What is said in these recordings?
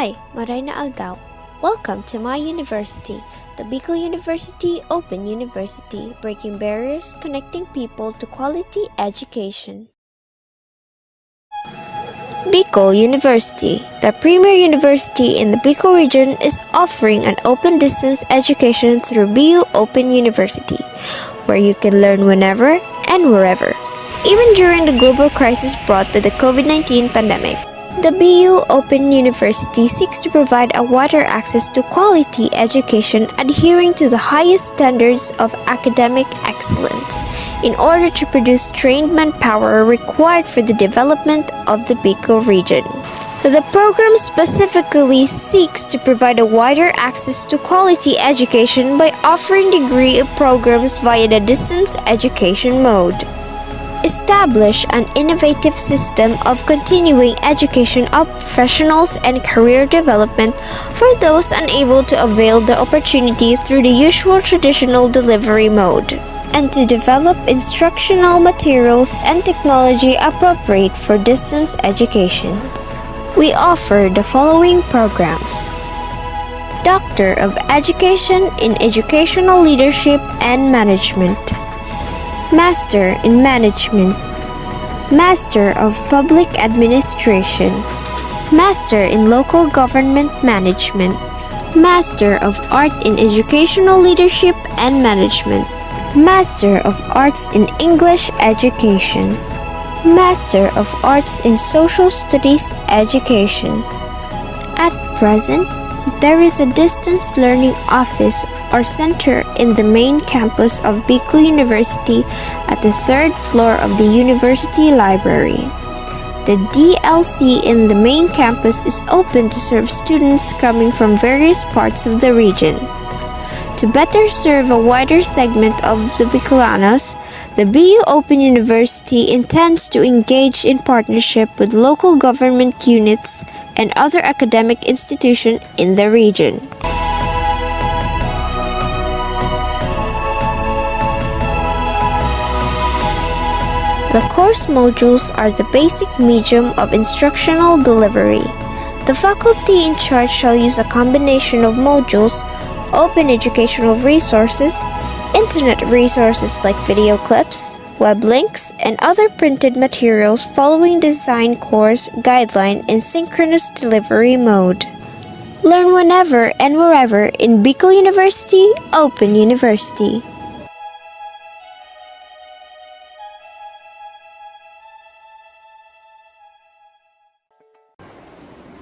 Hi, Marina Aldao. Welcome to my university, the Bicol University Open University, breaking barriers, connecting people to quality education. Bicol University, the premier university in the Bicol region, is offering an open distance education through BU Open University, where you can learn whenever and wherever, even during the global crisis brought by the COVID-19 pandemic. The BU Open University seeks to provide a wider access to quality education adhering to the highest standards of academic excellence in order to produce trained manpower required for the development of the Bicol region. The program specifically seeks to provide a wider access to quality education by offering degree programs via the distance education mode. Establish an innovative system of continuing education of professionals and career development for those unable to avail the opportunity through the usual traditional delivery mode, and to develop instructional materials and technology appropriate for distance education. We offer the following programs: Doctor of Education in Educational Leadership and Management, Master in Management, Master of Public Administration, Master in Local Government Management, Master of Art in Educational Leadership and Management, Master of Arts in English Education, Master of Arts in Social Studies Education. At present, there is a distance learning office or center in the main campus of Bicol University at the third floor of the university library. The DLC in the main campus is open to serve students coming from various parts of the region. To better serve a wider segment of the Bicolanos, the BU Open University intends to engage in partnership with local government units and other academic institutions in the region. The course modules are the basic medium of instructional delivery. The faculty in charge shall use a combination of modules, open educational resources, internet resources like video clips, web links, and other printed materials following design course guideline in synchronous delivery mode. Learn whenever and wherever in Bicol University Open University.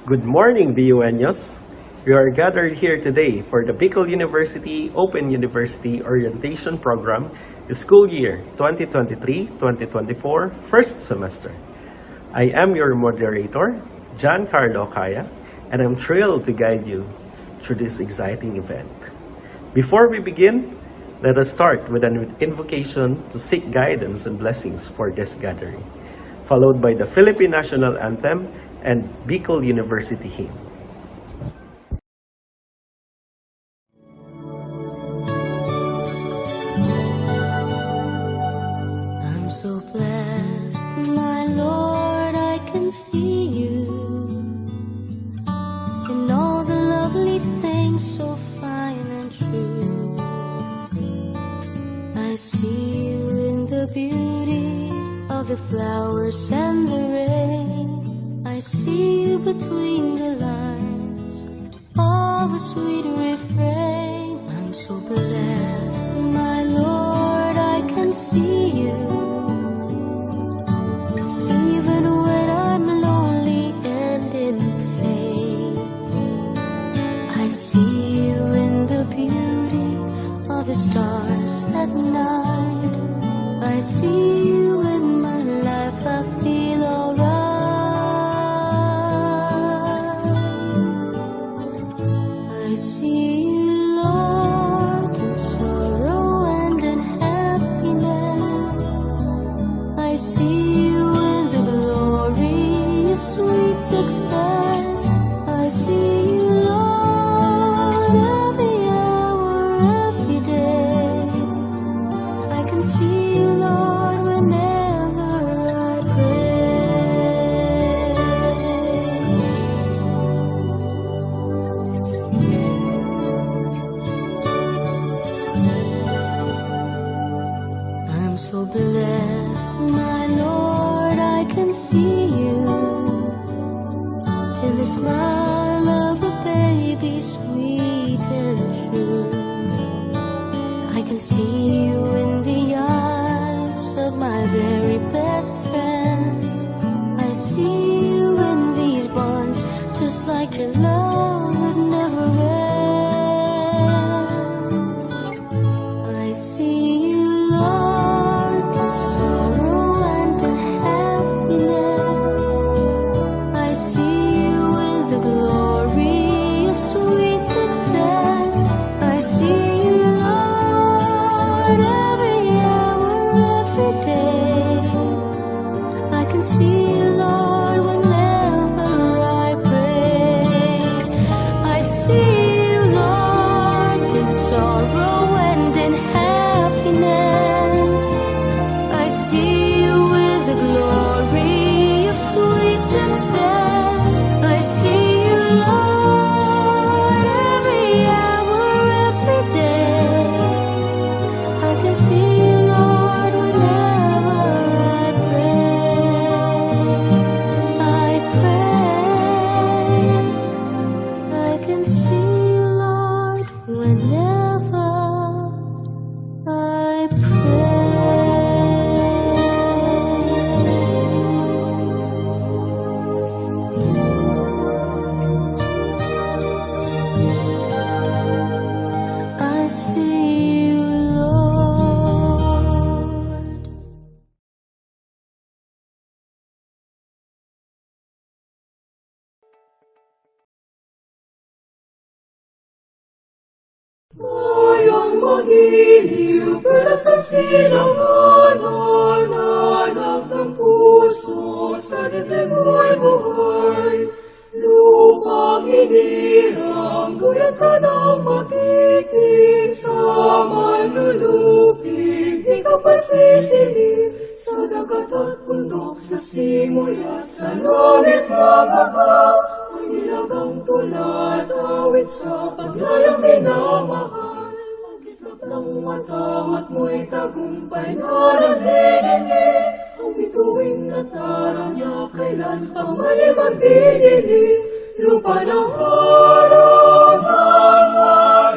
Good morning, BUNyos. We are gathered here today for the Bicol University Open University Orientation Program, School Year 2023-2024, first semester. I am your moderator, Giancarlo Kaya, and I'm thrilled to guide you through this exciting event. Before we begin, let us start with an invocation to seek guidance and blessings for this gathering, followed by the Philippine National Anthem and Bicol University Hymn. I'm so blessed, my Lord, I can see you in all the lovely things so fine and true. I see you in the beauty of the flowers and the rain. I see you between the lines of a sweet refrain. I'm so blessed, my Lord, I can see you even when I'm lonely and in pain. I see you in the beauty of the stars at night. I see you in my life, I feel alright. I see you, Lord, in sorrow and in happiness. I see you in the glory of sweet success. I see you, Lord, every hour, every day. I can see you, Lord, when sweet and true. I can see you in the eyes of my very best friends. I see you in these bonds, just like your love that never ends. I see you, Lord, in sorrow and in happiness. I see you in the glory of sweet success. I see you, Lord, every hour, every day. I can see you, Lord, whenever I pray. I see you, Lord, in sorrow and in happiness. I see you with the glory of sweet success. I see you, Lord, every hour, every day. I can see you, Lord, whenever I pray. I pray. I can see you, Lord, whenever I pray. I see you, Lord. Mayang magiliw, pelas ng silangan, nananap ng puso, sa dibdib mo'y buhay. Lupang hinirang, guyat ka ng magiging, sa manlulupig, di ka pasisilip. Sa dagat at bundok, sa simoy at sa langit na baba, may nilagang tulad, awit sa paglayang minamahal. Pag-islap ng matawat mo'y tagumpay na naglilindi. Ang bituing at araw niya, kailan pang mali magbibili. Lupa ng harangan,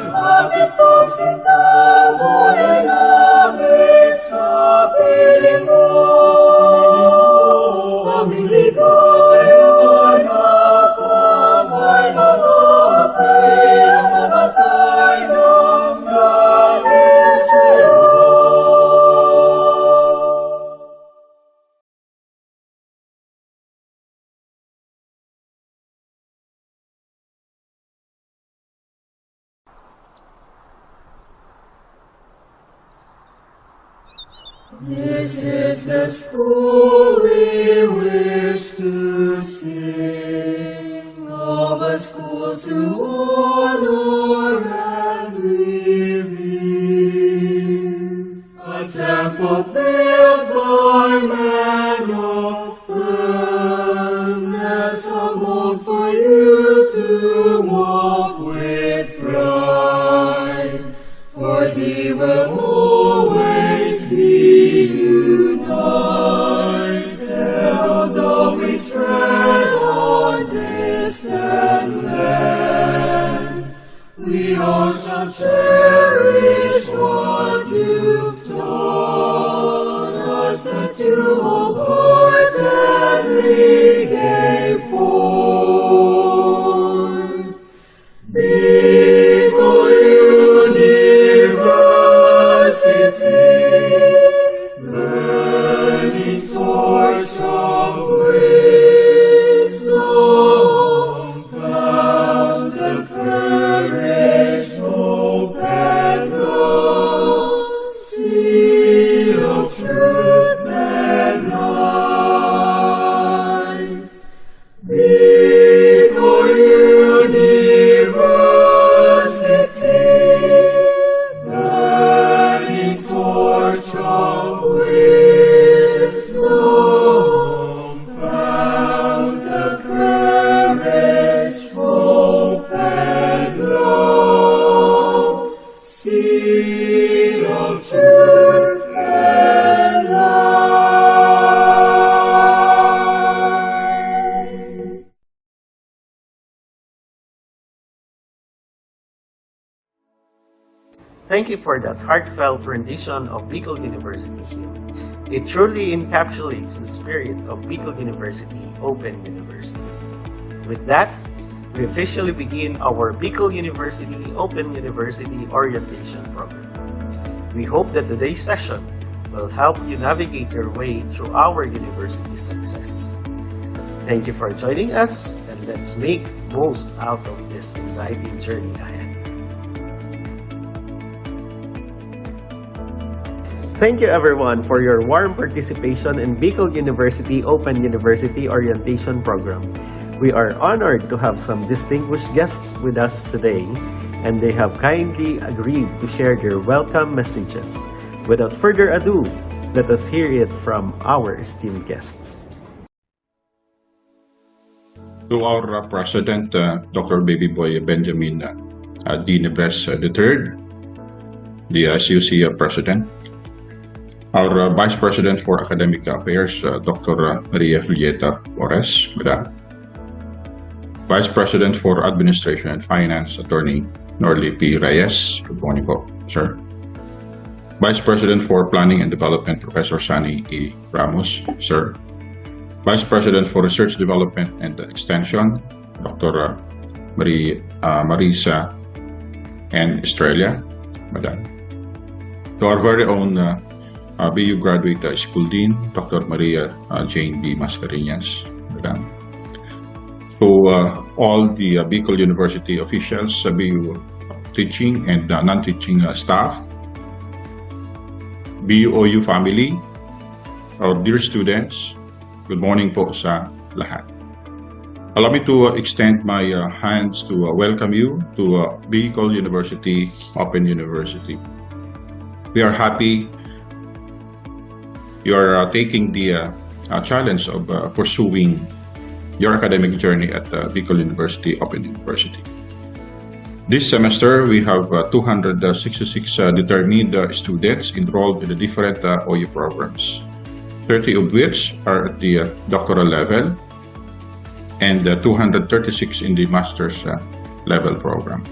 bakit pagsinta mo'y langit sa piling mo? Aming ligaya na pamay mga pinamamatay ng dahil sa'yo. This is the school we wish to sing, of a school to honor and revere, a temple built by men of firmness, a mold for you to walk with pride, for He will always be united, although we tread on distant lands. We all shall cherish what you've taught us, that you wholeheartedly gave forth. Before University, burning torch of wisdom, fount of courage, hope, and love, seed of truth and light. Before University, burning torch of wisdom, fount of courage, hope, and Thank you for that heartfelt rendition of Bicol University hymn. It truly encapsulates the spirit of Bicol University Open University. With that, we officially begin our Bicol University Open University Orientation Program. We hope that today's session will help you navigate your way through our university's success. Thank you for joining us, and let's make most out of this exciting journey ahead. Thank you everyone for your warm participation in Bicol University Open University Orientation Program. We are honored to have some distinguished guests with us today, and they have kindly agreed to share their welcome messages. Without further ado, let us hear it from our esteemed guests. To our President, Dr. Baby Boy Benjamin D. Neves III, the SUC President, our Vice President for Academic Affairs, Dr. Maria Julieta Flores, Madam. Vice President for Administration and Finance, Attorney Norly P. Reyes. Good morning po, sir. Vice President for Planning and Development, Professor Sunny E. Ramos, sir. Vice President for Research Development and Extension, Dr. Marisa N. Estrella, Madam. To our very own BU Graduate School Dean, Dr. Maria Jane B. Mascareñas, Madam. To all the Bicol University officials, BU teaching and non-teaching staff, BUOU family, our dear students, good morning po sa lahat. Allow me to extend my hands to welcome you to Bicol University Open University. We are happy you are taking the challenge of pursuing your academic journey at Bicol University Open University. This semester, we have 266 determined students enrolled in the different OU programs, 30 of which are at the doctoral level and 236 in the master's level program.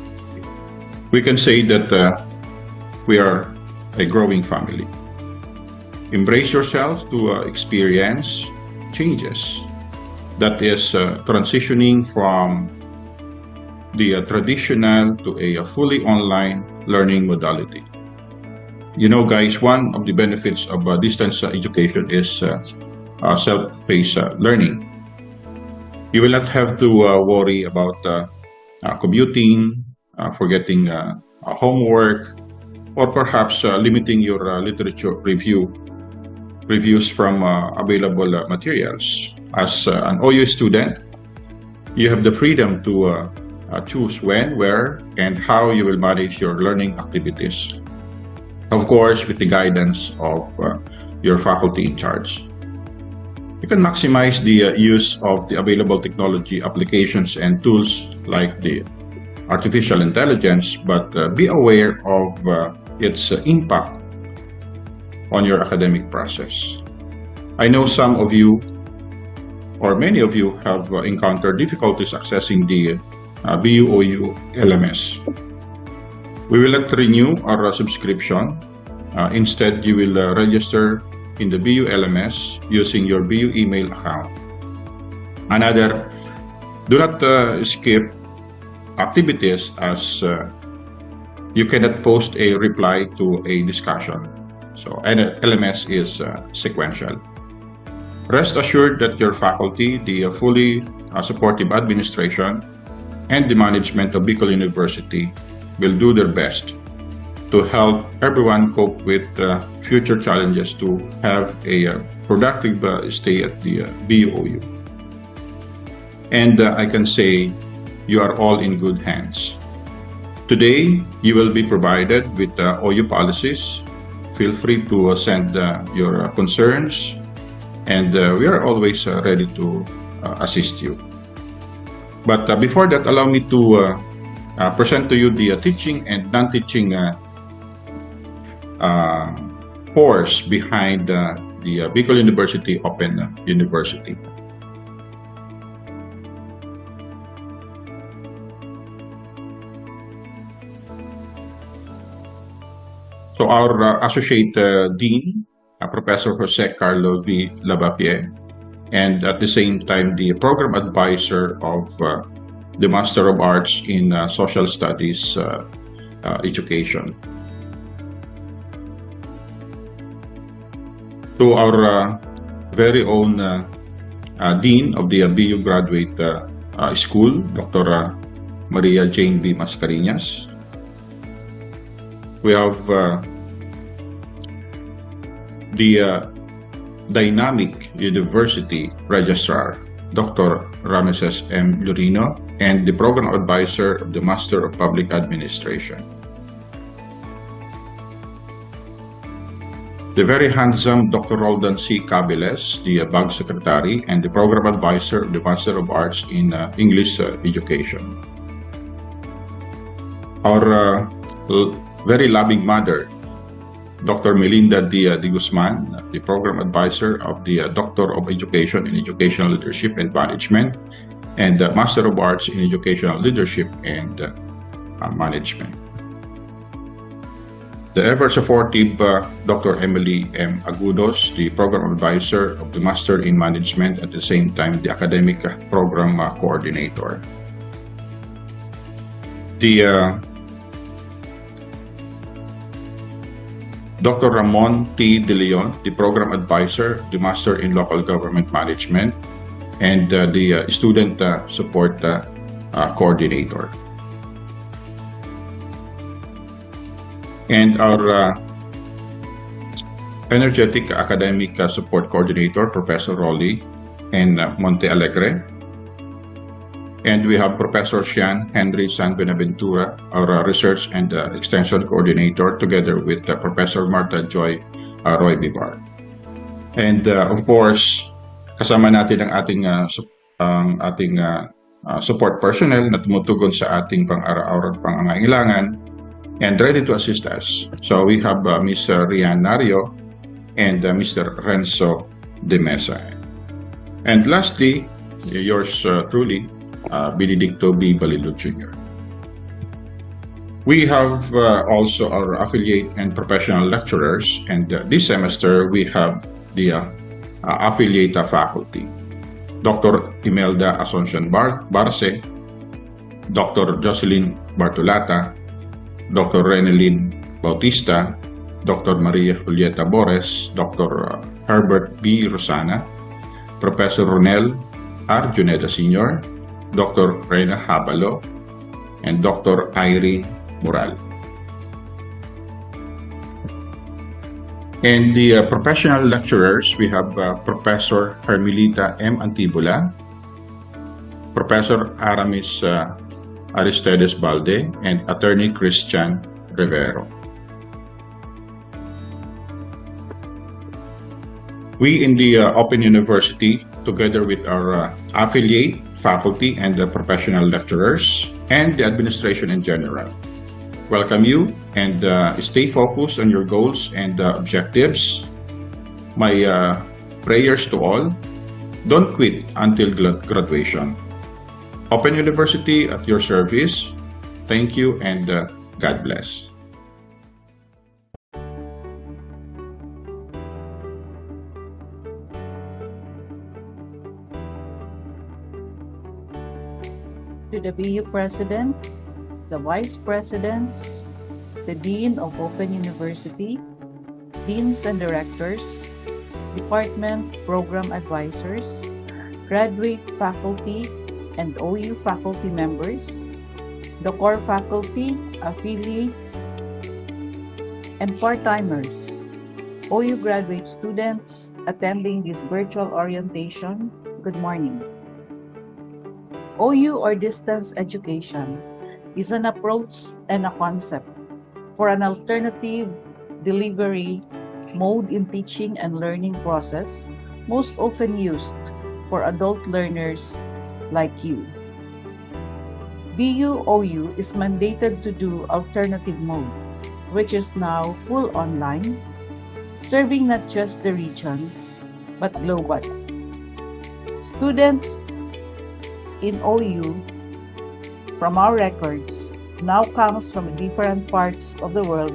We can say that we are a growing family. Embrace yourself to experience changes. That is transitioning from the traditional to a fully online learning modality. You know, guys, one of the benefits of distance education is self-paced learning. You will not have to worry about commuting, forgetting homework, or perhaps limiting your literature reviews from available materials. As an OU student, you have the freedom to choose when, where, and how you will manage your learning activities. Of course, with the guidance of your faculty in charge. You can maximize the use of the available technology applications and tools like the artificial intelligence, but be aware of its impact on your academic process. I know some of you, or many of you, have encountered difficulties accessing the BUOU LMS. We will not renew our subscription. Instead, you will register in the BU LMS using your BU email account. Another, do not skip activities as you cannot post a reply to a discussion. So LMS is sequential. Rest assured that your faculty, the fully supportive administration, and the management of Bicol University will do their best to help everyone cope with future challenges to have a productive stay at the BUOU. And I can say you are all in good hands. Today, you will be provided with OU policies. Feel free to send your concerns, and we are always ready to assist you. But before that, allow me to present to you the teaching and non-teaching force behind the Bicol University Open University. So our Associate Dean, Professor Jose Carlo V. Lavapié, and at the same time the Program Advisor of the Master of Arts in Social Studies Education. To our very own Dean of the BU Graduate School, Dr. Maria Jane B. Mascareñas. We have the Dynamic University Registrar, Dr. Rameses M. Lurino, and the Program Advisor of the Master of Public Administration. The very handsome Dr. Roldan C. Cabiles, the BAG Secretary and the Program Advisor of the Master of Arts in English Education. Our very loving mother, Dr. Melinda D. Guzman, the Program Advisor of the Doctor of Education in Educational Leadership and Management and Master of Arts in Educational Leadership and Management. The ever-supportive Dr. Emily M. Agudos, the Program Advisor of the Master in Management, at the same time the Academic Program Coordinator. The Dr. Ramon T. De Leon, the Program Advisor, the Master in Local Government Management, and the Student Support Coordinator. And our energetic academic support coordinator, Professor Rolly and Monte Alegre. And we have Professor Sian Henry San Benaventura, our research and extension coordinator, together with Professor Martha Joy Roy Bibar. And of course, kasama natin ang ating support personnel na tumutugon sa ating pang-araw-araw pangangailangan and ready to assist us. So we have Ms. Rian Nario and Mr. Renzo De Mesa. And lastly, yours truly, Benedicto B. Balido Jr. We have also our affiliate and professional lecturers, and this semester we have the affiliate faculty. Dr. Imelda Asuncion Barce, Dr. Jocelyn Bartolata, Dr. Renelyn Bautista, Dr. Maria Julieta Bores, Dr. Herbert B. Rosana, Professor Ronel R. Juneda Sr., Dr. Reyna Habalo, and Dr. Irene Moral. And the professional lecturers, we have Professor Hermelita M. Antibula, Professor Aramis Aristides Balde, and Attorney Christian Rivero. We in the Open University, together with our affiliate, faculty, and the professional lecturers, and the administration in general, welcome you and stay focused on your goals and objectives. My prayers to all, don't quit until graduation. Open University at your service. Thank you and God bless. To the BU President, the Vice Presidents, the Dean of Open University, Deans and Directors, Department Program Advisors, Graduate Faculty, and OU faculty members, the core faculty, affiliates, and part-timers, OU graduate students attending this virtual orientation, good morning. OU or distance education is an approach and a concept for an alternative delivery mode in teaching and learning process, most often used for adult learners like you. BU-OU is mandated to do alternative mode, which is now full online, serving not just the region, but global. Students in OU, from our records, now comes from different parts of the world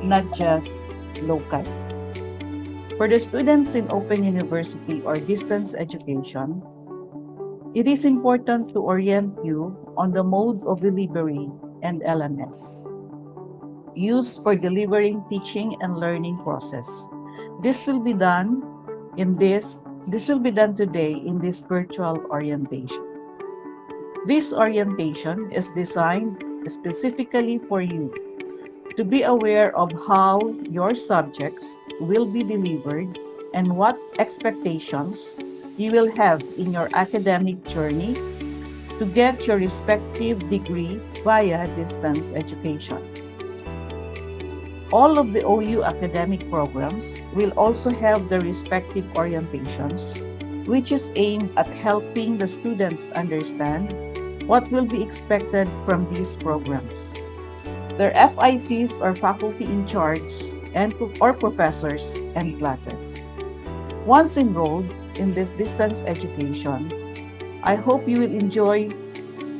not just local. For the students in open university or distance education, it is important to orient you on the mode of delivery and LMS used for delivering teaching and learning process. This will be done today in this virtual orientation. This orientation is designed specifically for you to be aware of how your subjects will be delivered and what expectations you will have in your academic journey to get your respective degree via distance education. All of the OU academic programs will also have their respective orientations, which is aimed at helping the students understand what will be expected from these programs. Their FICs or faculty in charge or professors and classes. Once enrolled in this distance education, I hope you will enjoy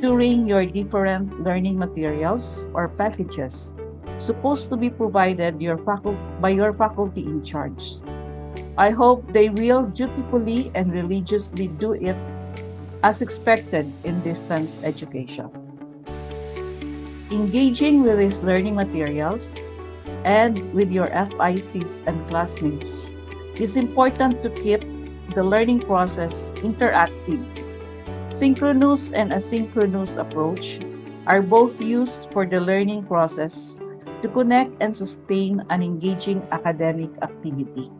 touring your different learning materials or packages supposed to be provided by your faculty in charge. I hope they will dutifully and religiously do it as expected in distance education. Engaging with these learning materials and with your FICs and classmates is important to keep the learning process interactive. Synchronous and asynchronous approach are both used for the learning process to connect and sustain an engaging academic activity.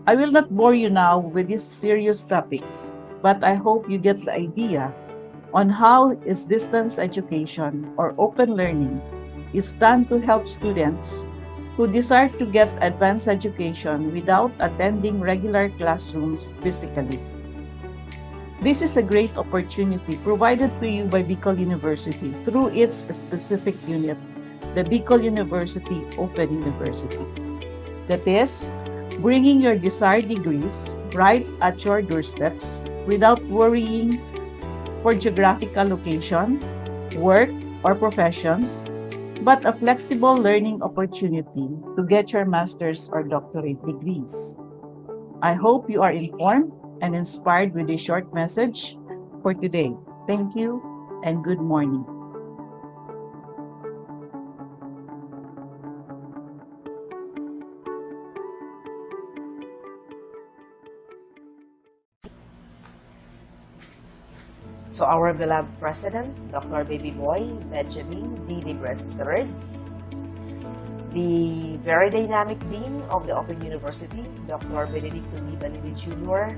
I will not bore you now with these serious topics, but I hope you get the idea on how is distance education or open learning is done to help students who desire to get advanced education without attending regular classrooms physically. This is a great opportunity provided to you by Bicol University through its specific unit, the Bicol University Open University. That is, bringing your desired degrees right at your doorsteps without worrying for geographical location, work, or professions, but a flexible learning opportunity to get your master's or doctorate degrees. I hope you are informed and inspired with this short message for today. Thank you and good morning. To our beloved President, Dr. Baby Boy Benjamin D. Libres III, the very dynamic Dean of the Open University, Dr. Benedicto D. Balini Jr.,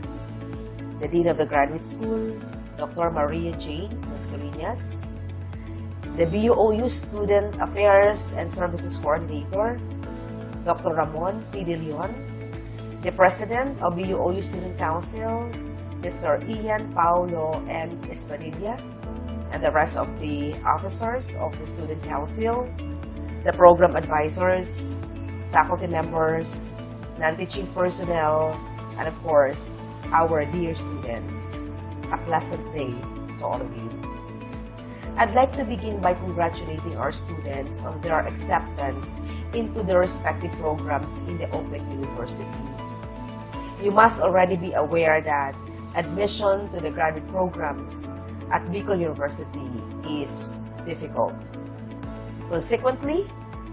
the Dean of the Graduate School, Dr. Maria Jane Mascareñas, the BUOU Student Affairs and Services Coordinator, Dr. Ramon P. De Leon, the President of BUOU Student Council, Mr. Ian Paulo M. Espadilla, and the rest of the officers of the Student Council, the program advisors, faculty members, non-teaching personnel, and of course, our dear students. A pleasant day to all of you. I'd like to begin by congratulating our students on their acceptance into the respective programs in the Open University. You must already be aware that admission to the graduate programs at Bicol University is difficult. Consequently,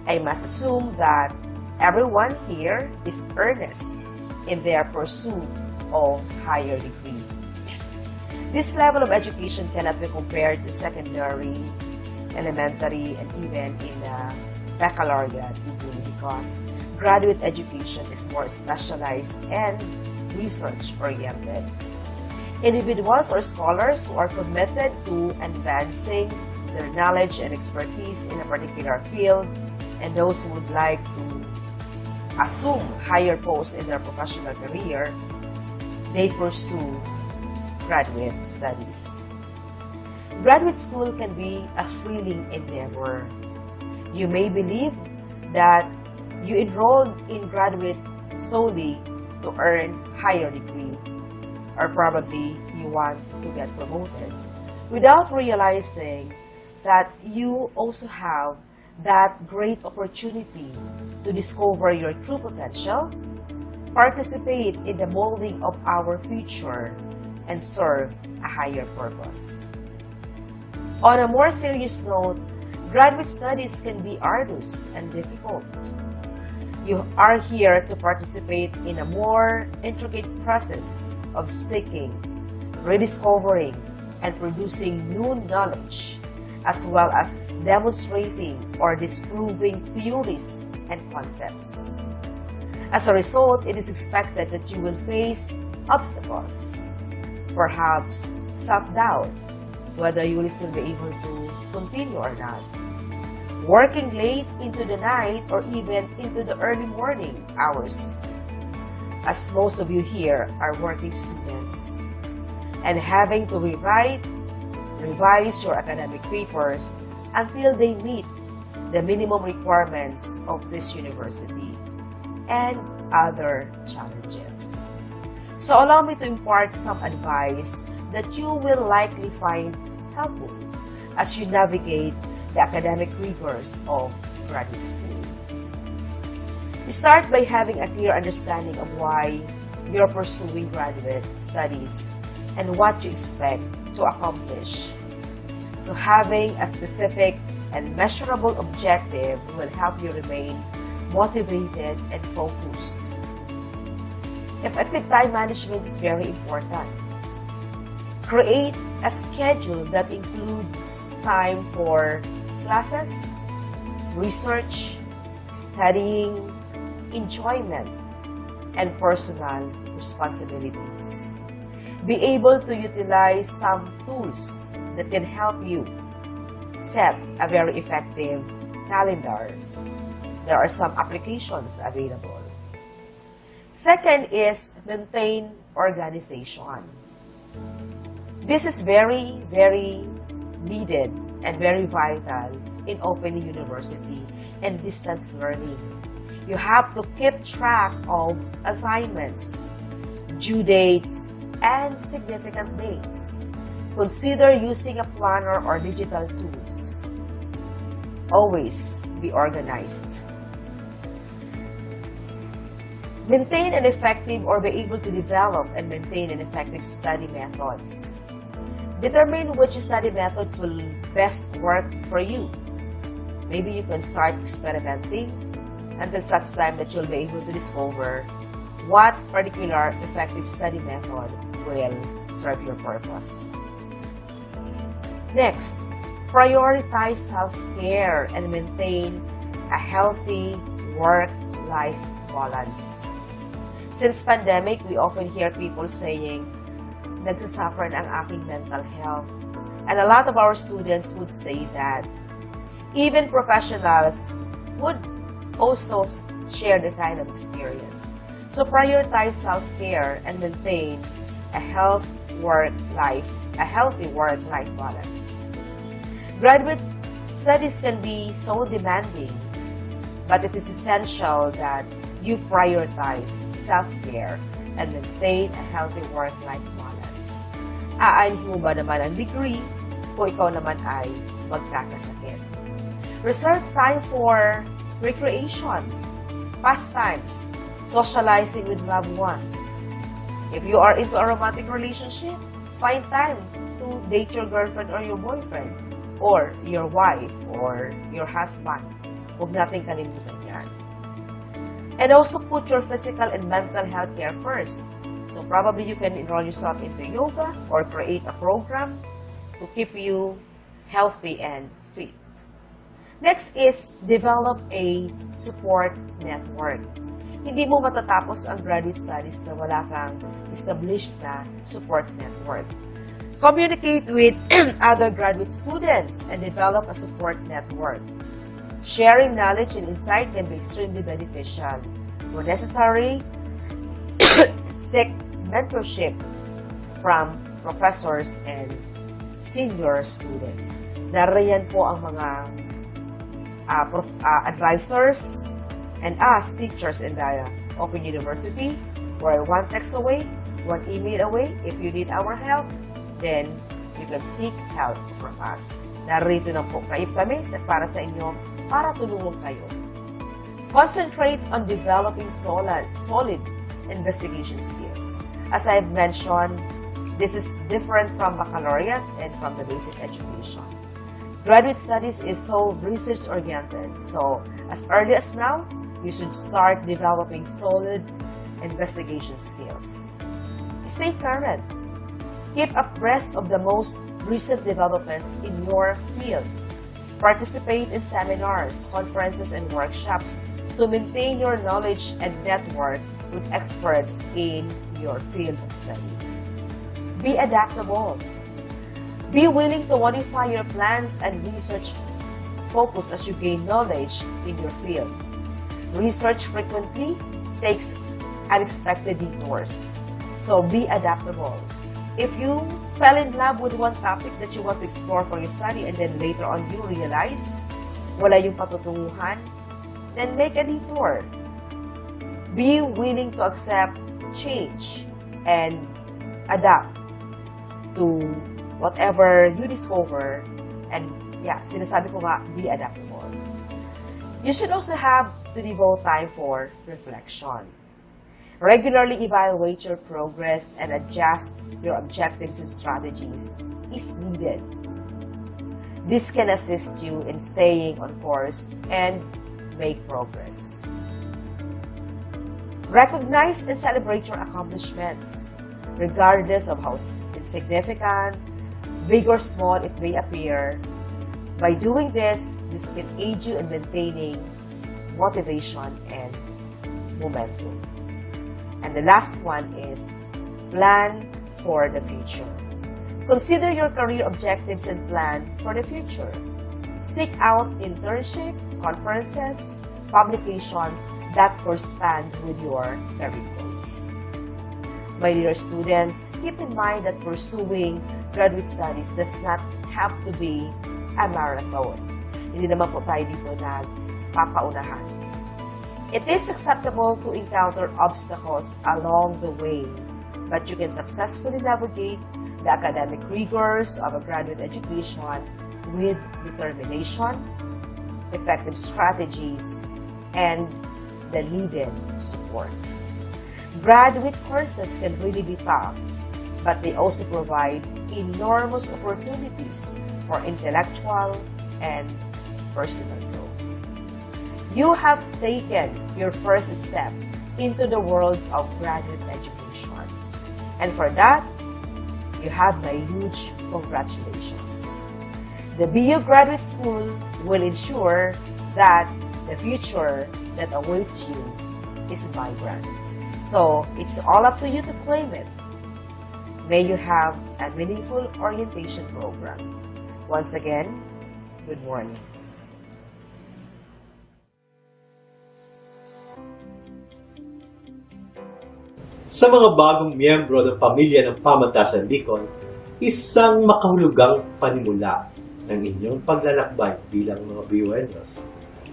I must assume that everyone here is earnest in their pursuit of higher degree. This level of education cannot be compared to secondary, elementary, and even in baccalaureate degree because graduate education is more specialized and research-oriented. Individuals or scholars who are committed to advancing their knowledge and expertise in a particular field, and those who would like to assume higher posts in their professional career, they pursue graduate studies. Graduate school can be a thrilling endeavor. You may believe that you enrolled in graduate solely to earn higher degree, or probably you want to get promoted, without realizing that you also have that great opportunity to discover your true potential, participate in the molding of our future, and serve a higher purpose. On a more serious note, graduate studies can be arduous and difficult. You are here to participate in a more intricate process of seeking, rediscovering, and producing new knowledge, as well as demonstrating or disproving theories and concepts. As a result, it is expected that you will face obstacles, perhaps self-doubt, whether you will still be able to continue or not, working late into the night or even into the early morning hours, as most of you here are working students, and having to revise your academic papers until they meet the minimum requirements of this university, and other challenges. So allow me to impart some advice that you will likely find helpful as you navigate the academic rigors of graduate school. Start by having a clear understanding of why you're pursuing graduate studies and what you expect to accomplish. So having a specific and measurable objective will help you remain motivated and focused. Effective time management is very important. Create a schedule that includes time for classes, research, studying, enjoyment, and personal responsibilities. Be able to utilize some tools that can help you set a very effective calendar. There are some applications available. Second is maintain organization. This is very, very needed and very vital in open university and distance learning. You have to keep track of assignments, due dates, and significant dates. Consider using a planner or digital tools. Always be organized. Maintain an effective or be able to develop and maintain an effective study methods. Determine which study methods will best work for you. Maybe you can start experimenting until such time that you'll be able to discover what particular effective study method will serve your purpose. Next, prioritize self-care and maintain a healthy work-life balance. Since pandemic, we often hear people saying, nagsasuffer na ang aking mental health. And a lot of our students would say that. Even professionals would also share the kind of experience. So prioritize self-care and maintain a healthy work-life balance. Graduate studies can be so demanding, but it is essential that you prioritize self-care and maintain a healthy work-life balance. Aanhin mo ba naman ang degree kung ikaw naman ay magkakasakit? Reserve time for recreation, pastimes, socializing with loved ones. If you are into a romantic relationship, find time to date your girlfriend or your boyfriend or your wife or your husband. Huwag natin kalimutan yan. And also put your physical and mental health care first. So probably you can enroll yourself into yoga or create a program to keep you healthy and fit. Next is develop a support network. Hindi mo matatapos ang graduate studies na wala kang established na support network. Communicate with other graduate students and develop a support network. Sharing knowledge and insight can be extremely beneficial. Where necessary, seek mentorship from professors and senior students. Nariyan po ang mga advisors and us, teachers in the Open University. We're one text away, one email away. If you need our help, then you can seek help from us. Narito na po kami para sa inyo para tulungan kayo. Concentrate on developing solid investigation skills. As I've mentioned, this is different from baccalaureate and from the basic education. Graduate studies is so research-oriented, so as early as now, you should start developing solid investigation skills. Stay current. Keep abreast of the most recent developments in your field. Participate in seminars, conferences, and workshops to maintain your knowledge and network with experts in your field of study. Be adaptable. Be willing to modify your plans and research focus as you gain knowledge in your field. Research frequently takes unexpected detours, so be adaptable. If you fell in love with one topic that you want to explore for your study and then later on you realize wala yung patutunguhan, then make a detour. Be willing to accept change and adapt to whatever you discover. And yeah, sinasabi ko nga, be adaptable. You should also have to devote time for reflection. Regularly evaluate your progress and adjust your objectives and strategies if needed. This can assist you in staying on course and make progress. Recognize and celebrate your accomplishments, regardless of how insignificant, big or small it may appear. By doing this can aid you in maintaining motivation and momentum. And the last one is plan for the future. Consider your career objectives and plan for the future. Seek out internship, conferences, publications that correspond with your career goals. My dear students, keep in mind that pursuing graduate studies does not have to be a marathon. Hindi naman po tayo dito nagpapaunahan. It is acceptable to encounter obstacles along the way, but you can successfully navigate the academic rigors of a graduate education with determination, effective strategies, and the needed support. Graduate courses can really be tough, but they also provide enormous opportunities for intellectual and personal growth. You have taken your first step into the world of graduate education. And for that, you have my huge congratulations. The BU Graduate School will ensure that the future that awaits you is vibrant. So, it's all up to you to claim it. May you have a meaningful orientation program. Once again, good morning. Sa mga bagong miyembro ng pamilya ng Pamantasan Bicol, isang makahulugang panimula ng inyong paglalakbay bilang mga BUNers.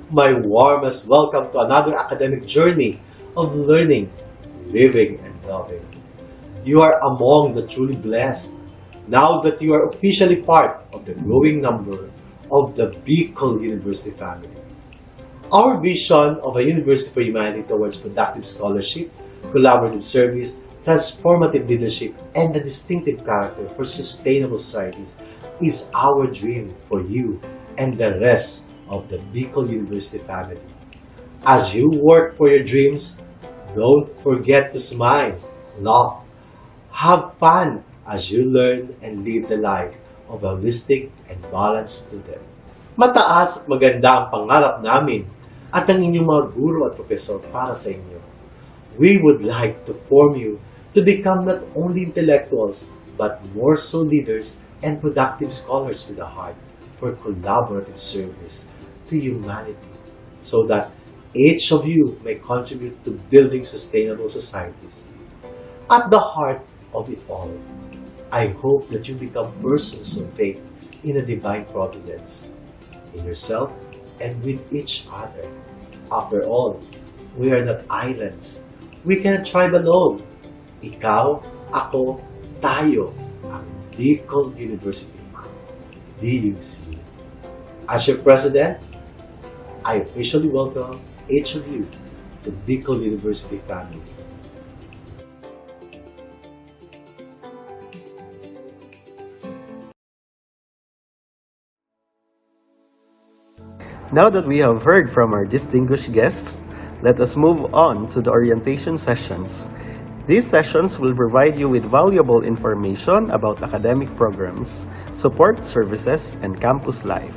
My warmest welcome to another academic journey of learning, living, and loving. You are among the truly blessed now that you are officially part of the growing number of the Bicol University family. Our vision of a university for humanity towards productive scholarship, collaborative service, transformative leadership, and a distinctive character for sustainable societies is our dream for you and the rest of the Bicol University family. As you work for your dreams, don't forget to smile, laugh, have fun as you learn and live the life of a holistic and balanced student. Mataas at maganda ang pangarap namin at ang inyong mga guro at profesor para sa inyo. We would like to form you to become not only intellectuals, but more so leaders and productive scholars with a heart for collaborative service to humanity, so that each of you may contribute to building sustainable societies. At the heart of it all, I hope that you become persons of faith in a divine providence, in yourself and with each other. After all, we are not islands. We cannot thrive alone. Ikaw, ako, tayo, ang Bicol University. DUC. As your president, I officially welcome each of you to Bicol University family. Now that we have heard from our distinguished guests, let us move on to the orientation sessions. These sessions will provide you with valuable information about academic programs, support services, and campus life.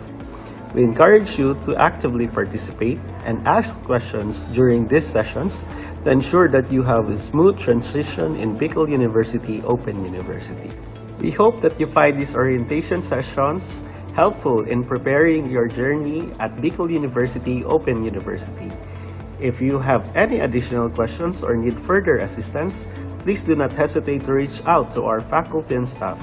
We encourage you to actively participate and ask questions during these sessions to ensure that you have a smooth transition in Bicol University Open University. We hope that you find these orientation sessions helpful in preparing your journey at Bicol University Open University. If you have any additional questions or need further assistance, please do not hesitate to reach out to our faculty and staff.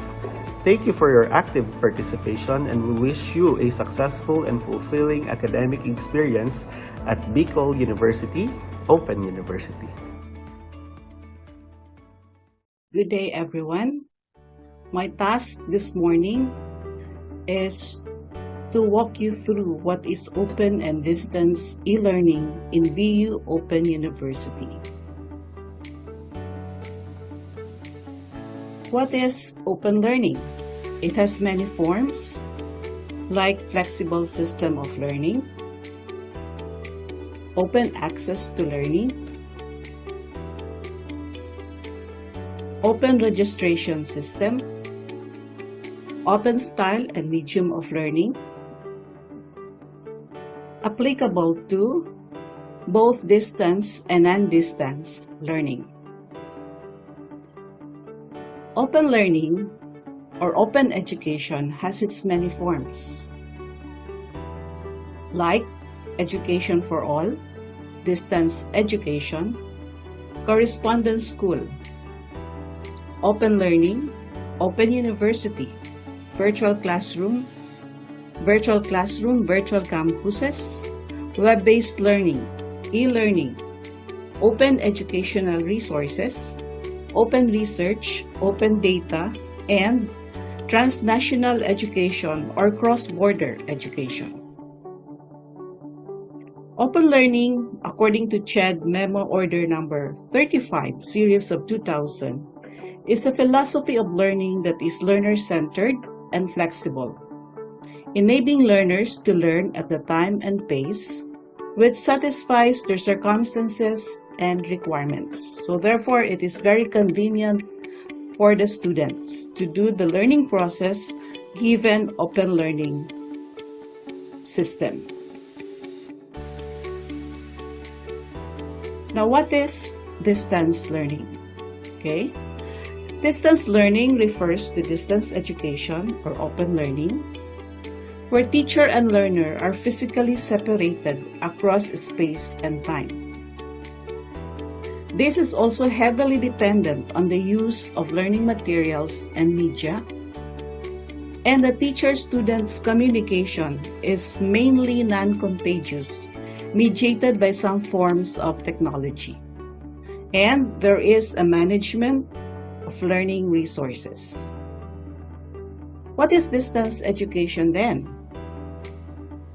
Thank you for your active participation, and we wish you a successful and fulfilling academic experience at Bicol University Open University. Good day, everyone. My task this morning is to walk you through what is open and distance e-learning in BU Open University. What is open learning? It has many forms, like flexible system of learning, open access to learning, open registration system, open style and medium of learning, applicable to both distance and non-distance learning. Open learning or open education has its many forms, like education for all, distance education, correspondence school, open learning, open university, virtual classroom, virtual campuses, web-based learning, e-learning, open educational resources, open research, open data, and transnational education or cross-border education. Open learning, according to CHED Memo Order Number 35, Series of 2000, is a philosophy of learning that is learner-centered and flexible, enabling learners to learn at the time and pace which satisfies their circumstances and requirements. So therefore, it is very convenient for the students to do the learning process given open learning system. Now, what is distance learning? Okay. Distance learning refers to distance education or open learning, where teacher and learner are physically separated across space and time. This is also heavily dependent on the use of learning materials and media, and the teacher-student's communication is mainly non-contagious, mediated by some forms of technology. And there is a management of learning resources. What is distance education then?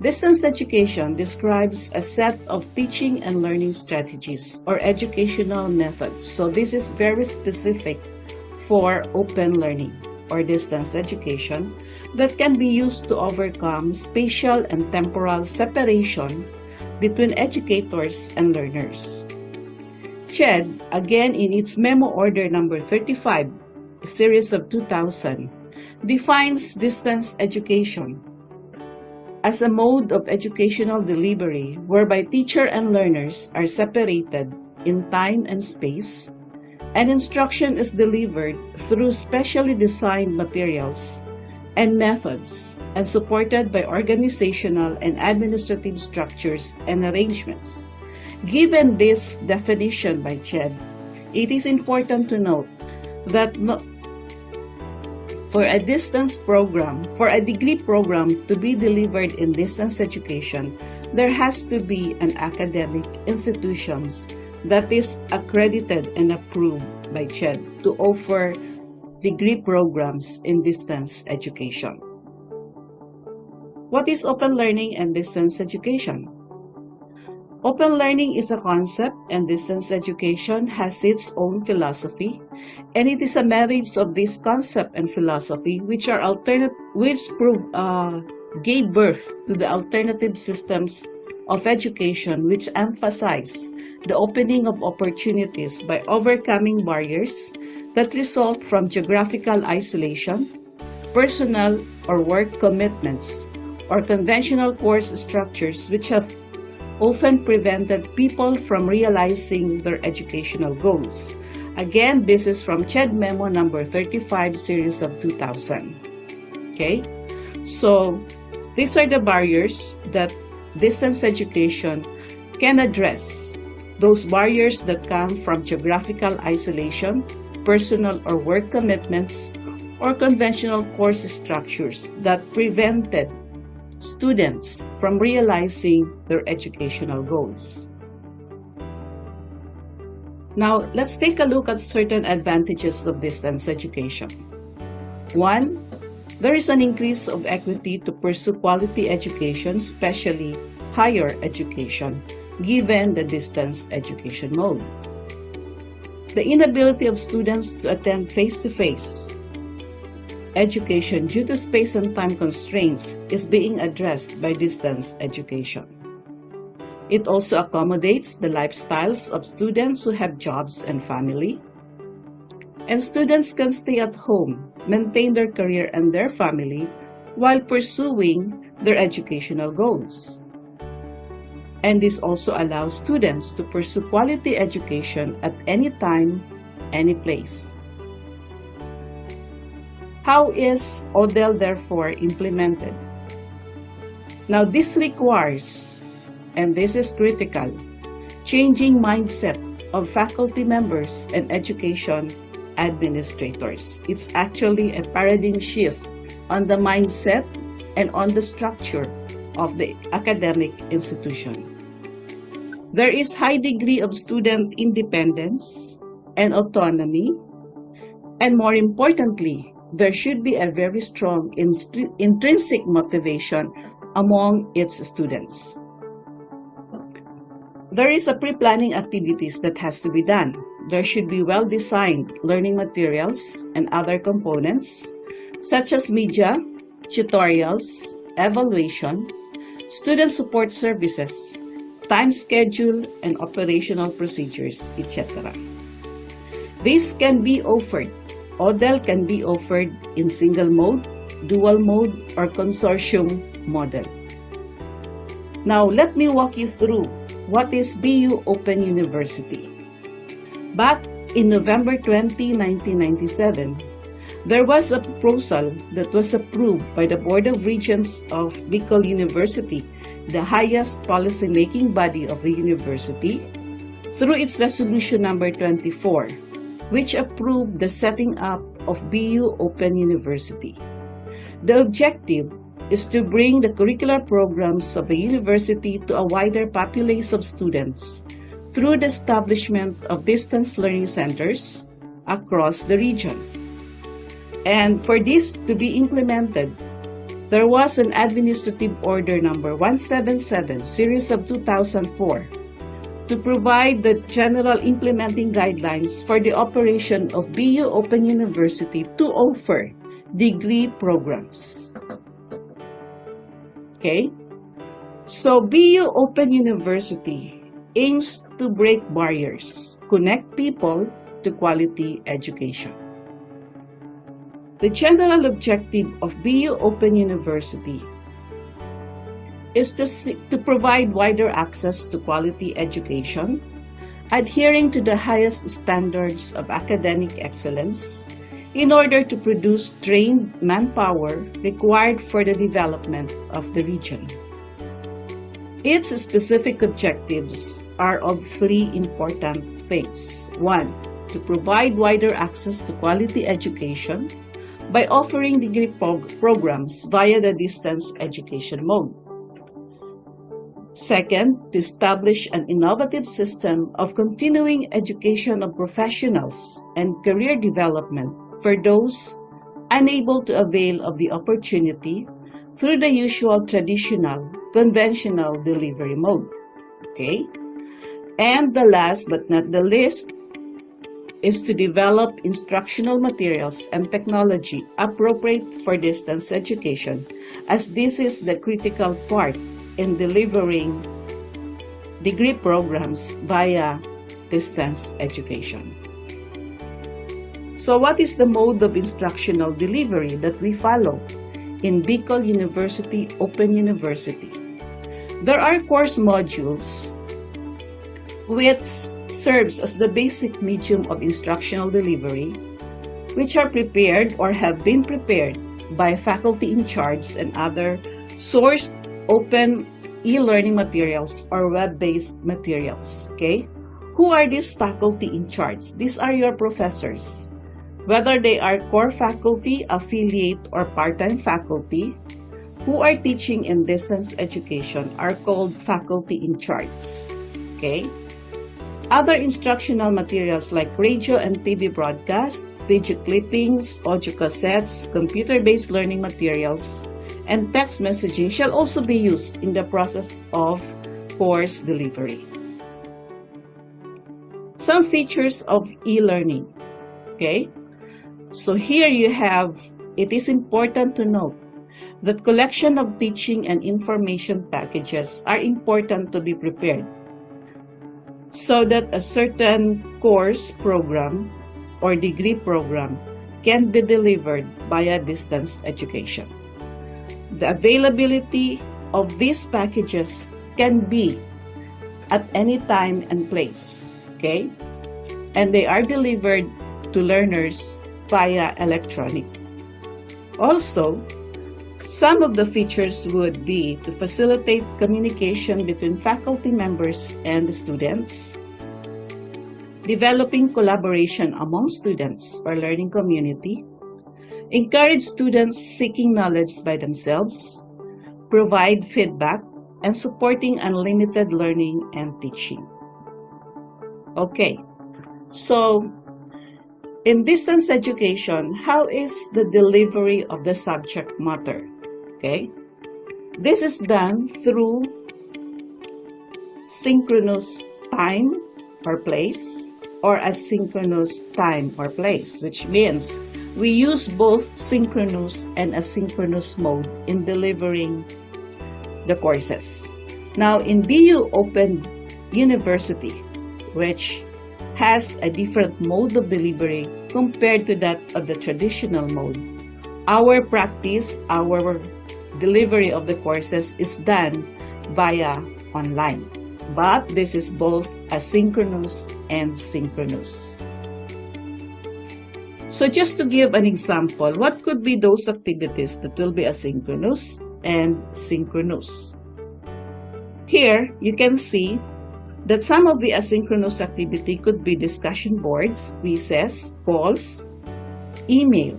Distance education describes a set of teaching and learning strategies or educational methods. So this is very specific for open learning or distance education that can be used to overcome spatial and temporal separation between educators and learners. CHED, again in its Memo Order Number 35, Series of 2000, defines distance education as a mode of educational delivery whereby teacher and learners are separated in time and space, and instruction is delivered through specially designed materials and methods and supported by organizational and administrative structures and arrangements. Given this definition by CHED, it is important to note that for a degree program to be delivered in distance education, there has to be an academic institution that is accredited and approved by CHED to offer degree programs in distance education. What is open learning and distance education? Open learning is a concept, and distance education has its own philosophy, and it is a marriage of this concept and philosophy which gave birth to the alternative systems of education which emphasize the opening of opportunities by overcoming barriers that result from geographical isolation, personal or work commitments, or conventional course structures which have often prevented people from realizing their educational goals. Again, this is from CHED Memo number 35, series of 2000. Okay? So, these are the barriers that distance education can address. Those barriers that come from geographical isolation, personal or work commitments, or conventional course structures that prevented students from realizing their educational goals. Now, let's take a look at certain advantages of distance education. 1. There is an increase of equity to pursue quality education, especially higher education, given the distance education mode. The inability of students to attend face-to-face education due to space and time constraints is being addressed by distance education. It also accommodates the lifestyles of students who have jobs and family. And students can stay at home, maintain their career and their family while pursuing their educational goals. And this also allows students to pursue quality education at any time, any place. How is ODEL therefore implemented? Now this requires, and this is critical, changing mindset of faculty members and education administrators. It's actually a paradigm shift on the mindset and on the structure of the academic institution. There is high degree of student independence and autonomy, and more importantly, there should be a very strong intrinsic motivation among its students. There is a pre-planning activities that has to be done. There should be well-designed learning materials and other components, such as media, tutorials, evaluation, student support services, time schedule, and operational procedures, etc. This can be offered. ODEL can be offered in single mode, dual mode, or consortium model. Now, let me walk you through what is BU Open University. Back in November 20, 1997, there was a proposal that was approved by the Board of Regents of Bicol University, the highest policy-making body of the university, through its resolution number 24, which approved the setting up of BU Open University. The objective is to bring the curricular programs of the university to a wider populace of students through the establishment of distance learning centers across the region. And for this to be implemented, there was an Administrative Order number 177, series of 2004, to provide the general implementing guidelines for the operation of BU Open University to offer degree programs. Okay? So BU Open University aims to break barriers, connect people to quality education. The general objective of BU Open University is to provide wider access to quality education, adhering to the highest standards of academic excellence in order to produce trained manpower required for the development of the region. Its specific objectives are of three important things. 1. To provide wider access to quality education by offering degree programs via the distance education mode. Second, to establish an innovative system of continuing education of professionals and career development for those unable to avail of the opportunity through the usual traditional, conventional delivery mode. Okay? And the last but not the least is to develop instructional materials and technology appropriate for distance education, as this is the critical part in delivering degree programs via distance education. So what is the mode of instructional delivery that we follow in Bicol University Open University? There are course modules which serves as the basic medium of instructional delivery, which are prepared or have been prepared by faculty in charge and other sourced open e-learning materials or web-based materials. Okay? Who are these faculty in charge? These are your professors. Whether they are core faculty, affiliate, or part-time faculty, who are teaching in distance education are called faculty in charge. Okay? Other instructional materials like radio and TV broadcast, video clippings, audio cassettes, computer-based learning materials, and text messaging shall also be used in the process of course delivery. Some features of e-learning. Okay? So here you have, it is important to note that collection of teaching and information packages are important to be prepared so that a certain course program or degree program can be delivered via distance education. The availability of these packages can be at any time and place, okay? And they are delivered to learners via electronic. Also, some of the features would be to facilitate communication between faculty members and the students, developing collaboration among students or learning community, encourage students seeking knowledge by themselves, provide feedback, and supporting unlimited learning and teaching. Okay, so in distance education, how is the delivery of the subject matter? Okay, this is done through synchronous time or place or asynchronous time or place, which means we use both synchronous and asynchronous mode in delivering the courses. Now, in BU Open University, which has a different mode of delivery compared to that of the traditional mode, our practice, our delivery of the courses is done via online. But this is both asynchronous and synchronous. So just to give an example, what could be those activities that will be asynchronous and synchronous? Here, you can see that some of the asynchronous activity could be discussion boards, quizzes, polls, email,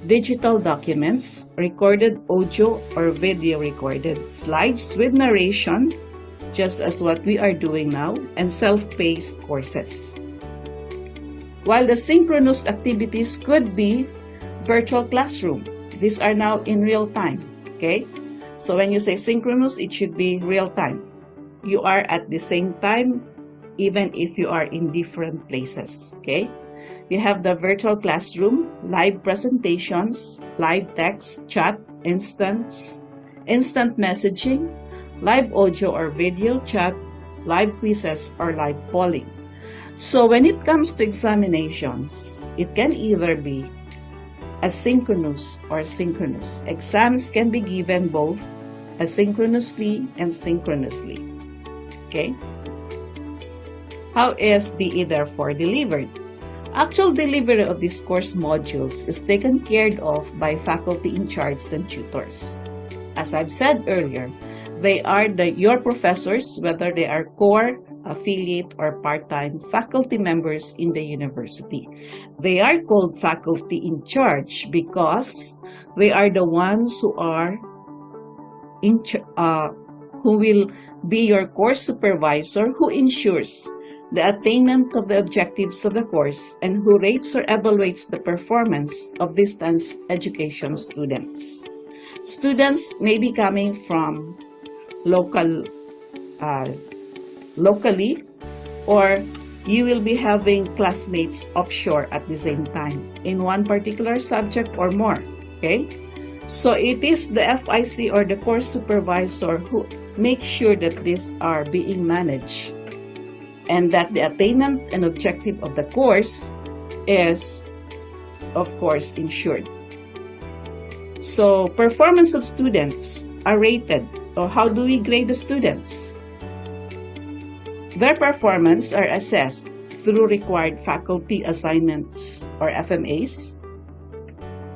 digital documents, recorded audio or video recorded, slides with narration, just as what we are doing now, and self-paced courses. While the synchronous activities could be virtual classroom. These are now in real time, okay? So when you say synchronous, it should be real time. You are at the same time, even if you are in different places, okay? You have the virtual classroom, live presentations, live text, chat, instant messaging, live audio or video chat, live quizzes, or live polling. So when it comes to examinations, it can either be asynchronous or synchronous. Exams can be given both asynchronously and synchronously. Okay? How is the therefore delivered? Actual delivery of these course modules is taken care of by faculty in charge and tutors. As I've said earlier, they are your professors, whether they are core, affiliate, or part-time faculty members in the university. They are called faculty in charge because they are the ones who are who will be your course supervisor, who ensures the attainment of the objectives of the course, and who rates or evaluates the performance of distance education students. Students may be coming from local, locally, or you will be having classmates offshore at the same time in one particular subject or more. Okay? So it is the FIC or the course supervisor who makes sure that these are being managed and that the attainment and objective of the course is, of course, ensured. So performance of students are rated. So how do we grade the students? Their performance are assessed through required faculty assignments or FMAs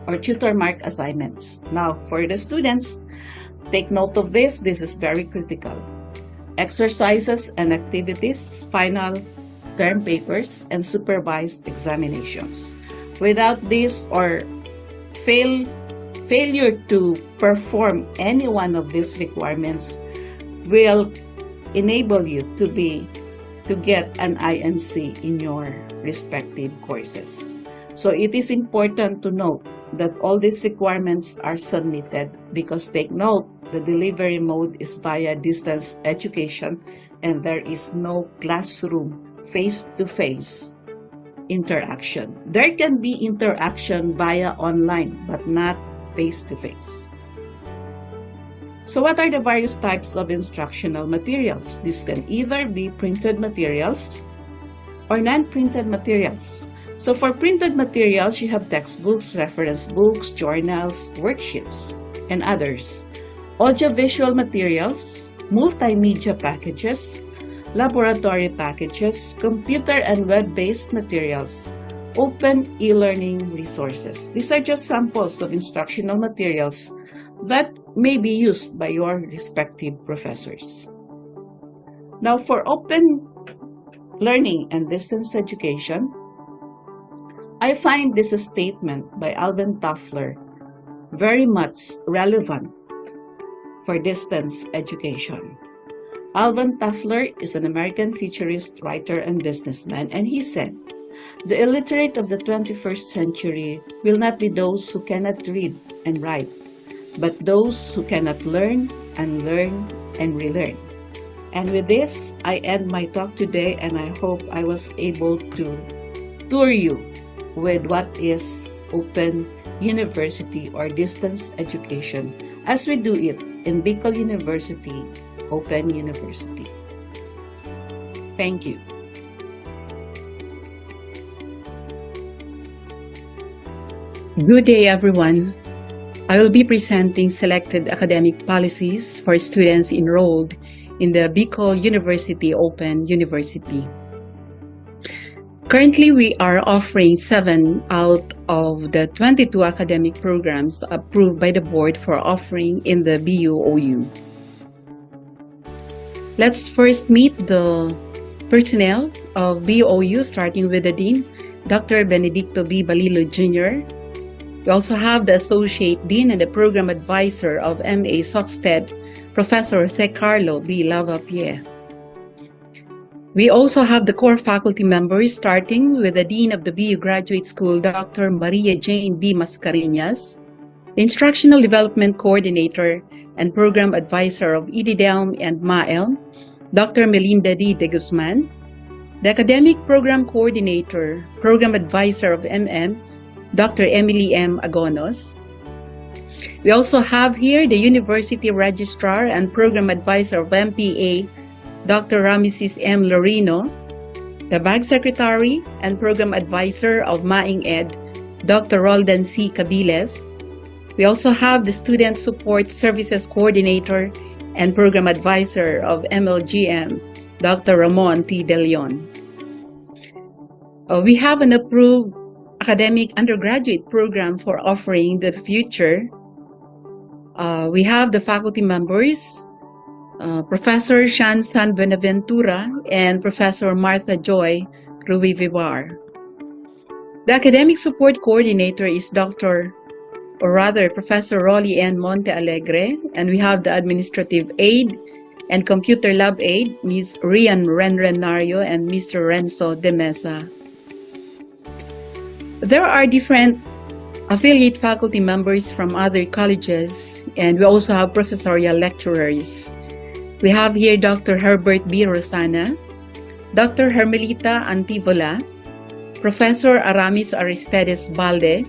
or tutor mark assignments. Now, for the students, take note of this. This is very critical. Exercises and activities, final term papers, and supervised examinations. Without this or failure to perform any one of these requirements will enable you to get an INC in your respective courses. So it is important to note that all these requirements are submitted because take note, the delivery mode is via distance education and there is no classroom face-to-face interaction. There can be interaction via online, but not face-to-face. So what are the various types of instructional materials? This can either be printed materials or non-printed materials. So for printed materials, you have textbooks, reference books, journals, worksheets, and others. Audiovisual materials, multimedia packages, laboratory packages, computer and web-based materials, open e-learning resources. These are just samples of instructional materials that may be used by your respective professors. Now, for open learning and distance education, I find this statement by Alvin Toffler very much relevant for distance education. Alvin Toffler is an American futurist, writer, and businessman, and he said, "The illiterate of the 21st century will not be those who cannot read and write, but those who cannot learn and relearn." And with this, I end my talk today, and I hope I was able to tour you with what is Open University or distance education as we do it in Bicol University, Open University. Thank you. Good day, everyone. I will be presenting selected academic policies for students enrolled in the Bicol University Open University. Currently, we are offering 7 out of the 22 academic programs approved by the board for offering in the BUOU. Let's first meet the personnel of BUOU, starting with the Dean, Dr. Benedicto B. Balilo Jr. We also have the Associate Dean and the Program Advisor of MA Soxted, Professor Jose Carlo B. Lavapie. We also have the core faculty members, starting with the Dean of the BU Graduate School, Dr. Maria Jane B. Mascareñas, the Instructional Development Coordinator and Program Advisor of EDDELM and MAELM, Dr. Melinda D. De Guzman, the Academic Program Coordinator, Program Advisor of MM, Dr. Emily M. Agonos. We also have here the University Registrar and Program Advisor of MPA, Dr. Rameses M. Lorino, the Bag Secretary and Program Advisor of Maing Ed, Dr. Roldan C. Cabiles. We also have the Student Support Services Coordinator and Program Advisor of MLGM, Dr. Ramon T. De Leon. We have an approved academic undergraduate program for offering the future. We have the faculty members, Professor Shan San Benaventura and Professor Martha Joy Ruivivar. The Academic Support Coordinator is Professor Rolly N. Monte Alegre, and we have the Administrative Aide and Computer Lab Aide, Ms. Rian Renrenario and Mr. Renzo De Mesa. There are different affiliate faculty members from other colleges, and we also have professorial lecturers. We have here Dr. Herbert B. Rosana, Dr. Hermelita Antivola, Professor Aramis Aristides Balde,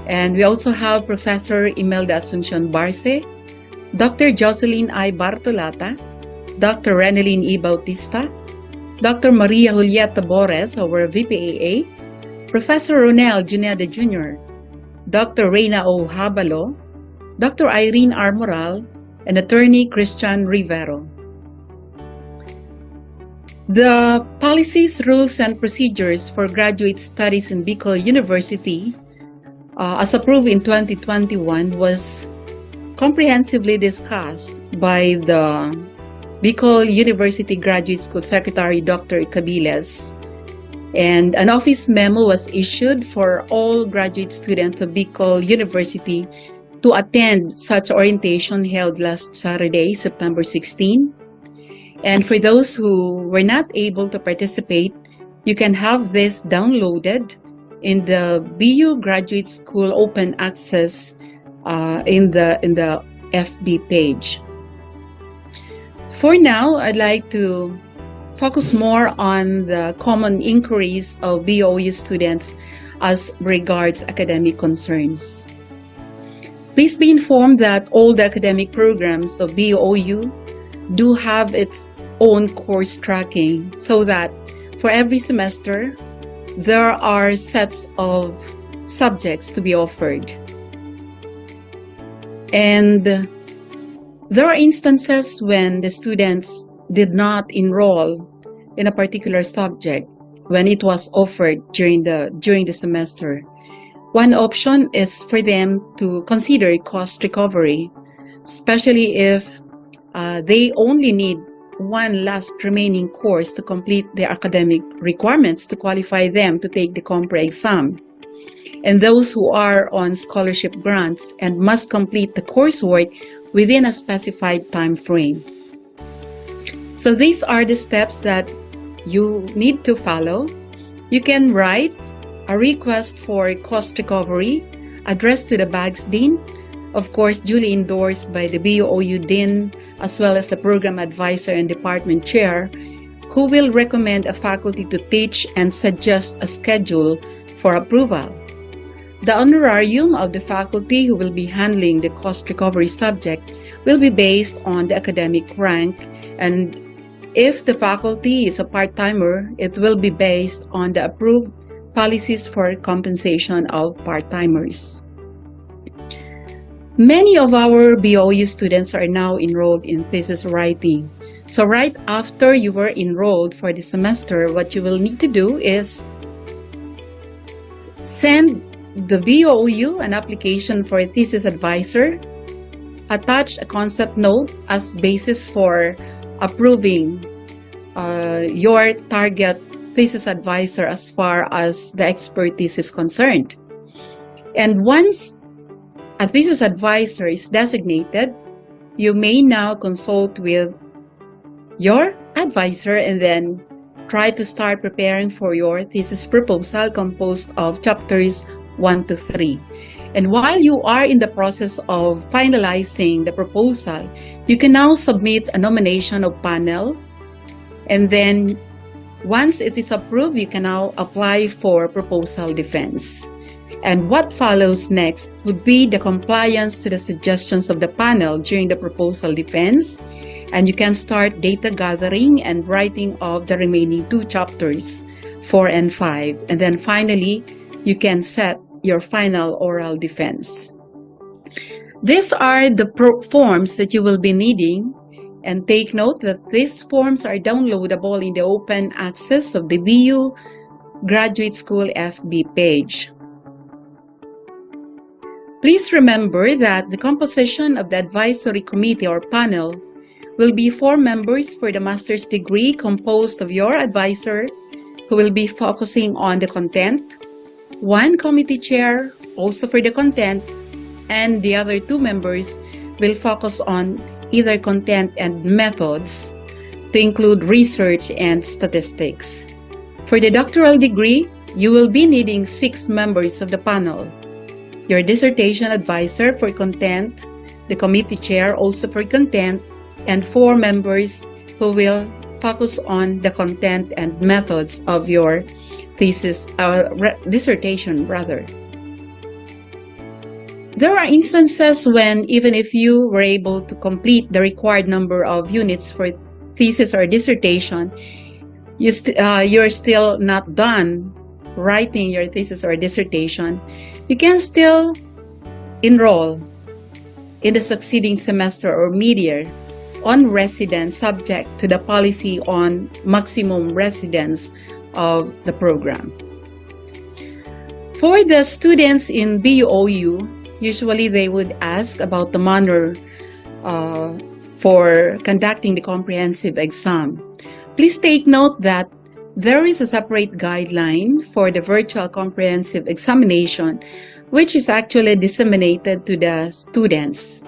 and we also have Professor Imelda Asuncion Barce, Dr. Jocelyn I. Bartolata, Dr. Renelyn E. Bautista, Dr. Maria Julieta Bores, our VPAA, Professor Ronel Juneda Jr., Dr. Reina O. Habalo, Dr. Irene R. Moral, and Attorney Christian Rivero. The policies, rules, and procedures for graduate studies in Bicol University, as approved in 2021, was comprehensively discussed by the Bicol University Graduate School Secretary Dr. Cabiles, and an office memo was issued for all graduate students of Bicol University to attend such orientation held last Saturday, September 16. And for those who were not able to participate, you can have this downloaded in the BU Graduate School Open Access in the FB page. For now, I'd like to focus more on the common inquiries of BOU students as regards academic concerns. Please be informed that all the academic programs of BOU do have its own course tracking, so that for every semester, there are sets of subjects to be offered. And there are instances when the students did not enroll in a particular subject when it was offered during the semester. One option is for them to consider cost recovery, especially if they only need one last remaining course to complete their academic requirements to qualify them to take the Compre exam. And those who are on scholarship grants and must complete the coursework within a specified time frame. So these are the steps that you need to follow. You can write a request for cost recovery addressed to the BAGS Dean, of course duly endorsed by the BOU Dean as well as the Program Advisor and Department Chair, who will recommend a faculty to teach and suggest a schedule for approval. The honorarium of the faculty who will be handling the cost recovery subject will be based on the academic rank, and if the faculty is a part-timer, it will be based on the approved policies for compensation of part-timers. Many of our BOU students are now enrolled in thesis writing. So right after you were enrolled for the semester, what you will need to do is send the BOU an application for a thesis advisor, attach a concept note as basis for approving your target thesis advisor as far as the expertise is concerned. And once a thesis advisor is designated, you may now consult with your advisor and then try to start preparing for your thesis proposal composed of chapters 1 to 3. And while you are in the process of finalizing the proposal, you can now submit a nomination of panel, and then once it is approved, you can now apply for proposal defense. And what follows next would be the compliance to the suggestions of the panel during the proposal defense, and you can start data gathering and writing of the remaining 2 chapters, 4 and 5. And then finally, you can set your final oral defense. These are the forms that you will be needing, and take note that these forms are downloadable in the open access of the BU Graduate School FB page. Please remember that the composition of the advisory committee or panel will be 4 members for the master's degree, composed of your advisor, who will be focusing on the content, 1 committee chair, also for the content, and the other 2 members will focus on either content and methods, to include research and statistics. For the doctoral degree, you will be needing 6 members of the panel, your dissertation advisor for content, the committee chair also for content, and 4 members who will focus on the content and methods of your dissertation rather. There are instances when even if you were able to complete the required number of units for thesis or dissertation, you're still not done writing your thesis or dissertation. You can still enroll in the succeeding semester or mid-year on residence subject to the policy on maximum residence of the program. For the students in BUOU, usually they would ask about the manner for conducting the comprehensive exam. Please take note that there is a separate guideline for the virtual comprehensive examination, which is actually disseminated to the students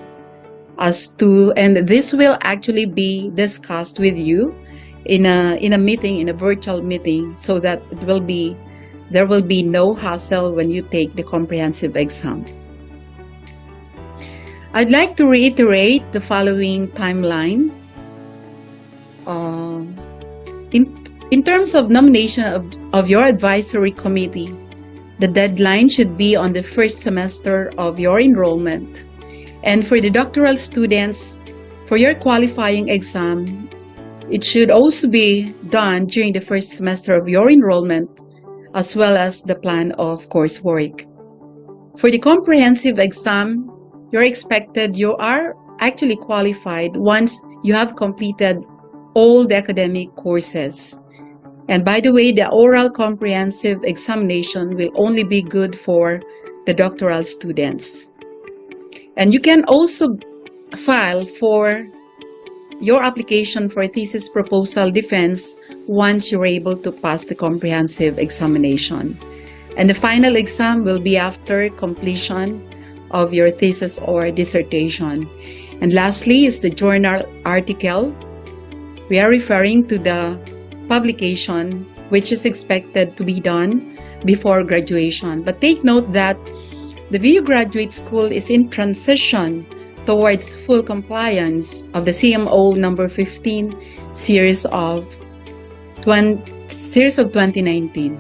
and this will actually be discussed with you in a meeting, in a virtual meeting, so that there will be no hassle when you take the comprehensive exam. I'd like to reiterate the following timeline. In terms of nomination of your advisory committee, the deadline should be on the first semester of your enrollment. And for the doctoral students, for your qualifying exam, it should also be done during the first semester of your enrollment, as well as the plan of coursework. For the comprehensive exam, you are actually qualified once you have completed all the academic courses. And by the way, the oral comprehensive examination will only be good for the doctoral students. And you can also file for your application for thesis proposal defense once you're able to pass the comprehensive examination. And the final exam will be after completion of your thesis or dissertation. And lastly is the journal article. We are referring to the publication which is expected to be done before graduation. But take note that the BU Graduate School is in transition towards full compliance of the CMO number 15 series of 2019.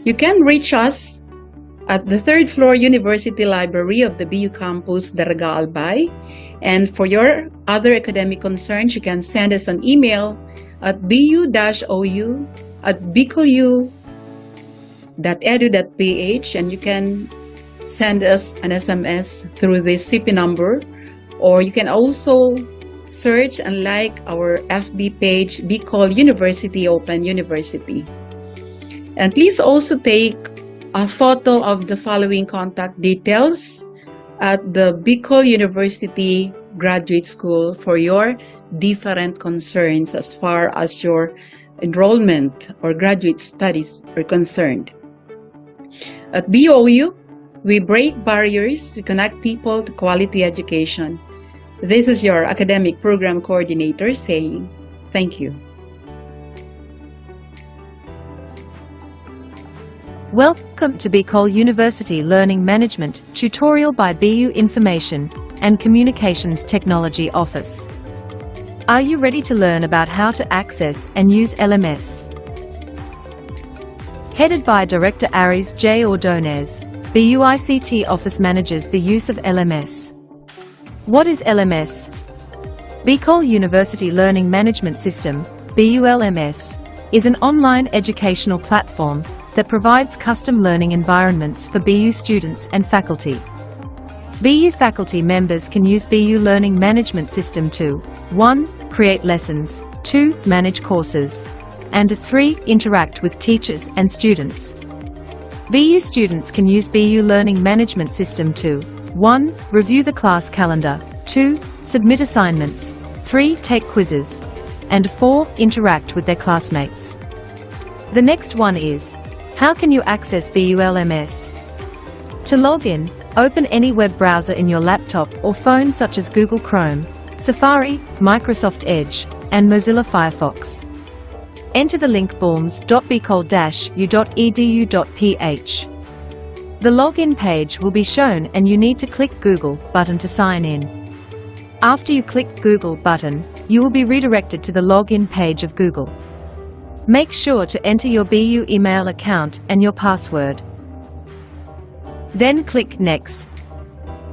You can reach us at the 3rd floor University Library of the BU Campus, Daraga Albay. And for your other academic concerns, you can send us an email at bu-ou@bicolu.edu.ph, and you can send us an SMS through this CP number, or you can also search and like our FB page, Bicol University Open University. And please also take a photo of the following contact details at the Bicol University Graduate School for your different concerns as far as your enrollment or graduate studies are concerned. At BOU, we break barriers, we connect people to quality education. This is your academic program coordinator saying thank you. Welcome to Bicol University Learning Management tutorial by BU Information and Communications Technology Office. Are you ready to learn about how to access and use LMS? Headed by Director Aries J. Ordonez, BUICT Office manages the use of LMS. What is LMS? Bicol University Learning Management System, BULMS, is an online educational platform that provides custom learning environments for BU students and faculty. BU faculty members can use BU Learning Management System to 1. Create lessons, 2. Manage courses, and 3. Interact with teachers and students. BU students can use BU Learning Management System to 1. Review the class calendar, 2. Submit assignments, 3. Take quizzes, and 4. Interact with their classmates. The next one is, how can you access BULMS? To log in, open any web browser in your laptop or phone such as Google Chrome, Safari, Microsoft Edge, and Mozilla Firefox. Enter the link bulms.bicol-u.edu.ph. The login page will be shown and you need to click Google button to sign in. After you click Google button, you will be redirected to the login page of Google. Make sure to enter your BU email account and your password. Then click Next.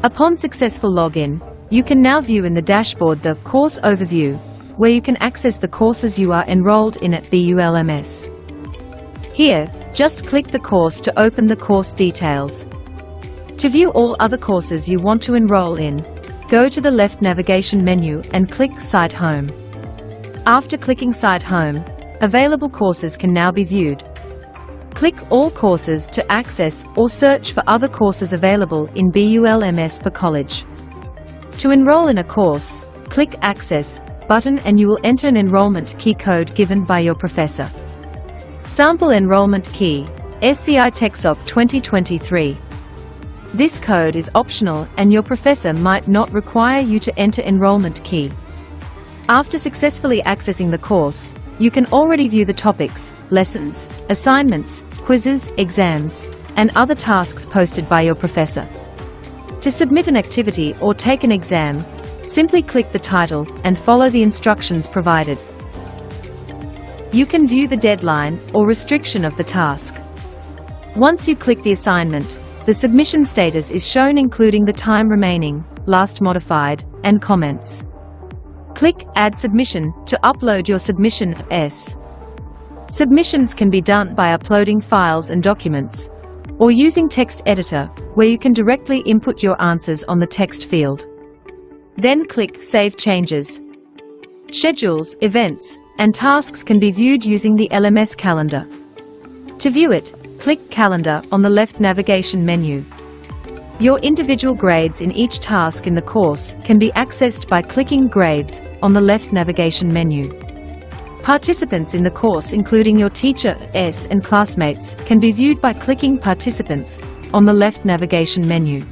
Upon successful login, you can now view in the dashboard the Course Overview, where you can access the courses you are enrolled in at BULMS. Here, just click the course to open the course details. To view all other courses you want to enroll in, go to the left navigation menu and click Site Home. After clicking Site Home, available courses can now be viewed. Click All Courses to access or search for other courses available in BULMS per college. To enroll in a course, click Access button and you will enter an enrollment key code given by your professor. Sample Enrollment Key, SCI TechSop 2023. This code is optional and your professor might not require you to enter enrollment key. After successfully accessing the course, you can already view the topics, lessons, assignments, quizzes, exams, and other tasks posted by your professor. To submit an activity or take an exam, simply click the title and follow the instructions provided. You can view the deadline or restriction of the task. Once you click the assignment, the submission status is shown including the time remaining, last modified, and comments. Click Add Submission to upload your submission. Submissions can be done by uploading files and documents, or using text editor, where you can directly input your answers on the text field. Then click Save Changes. Schedules, events, and tasks can be viewed using the LMS calendar. To view it, click Calendar on the left navigation menu. Your individual grades in each task in the course can be accessed by clicking Grades on the left navigation menu. Participants in the course, including your teacher and classmates, can be viewed by clicking Participants on the left navigation menu.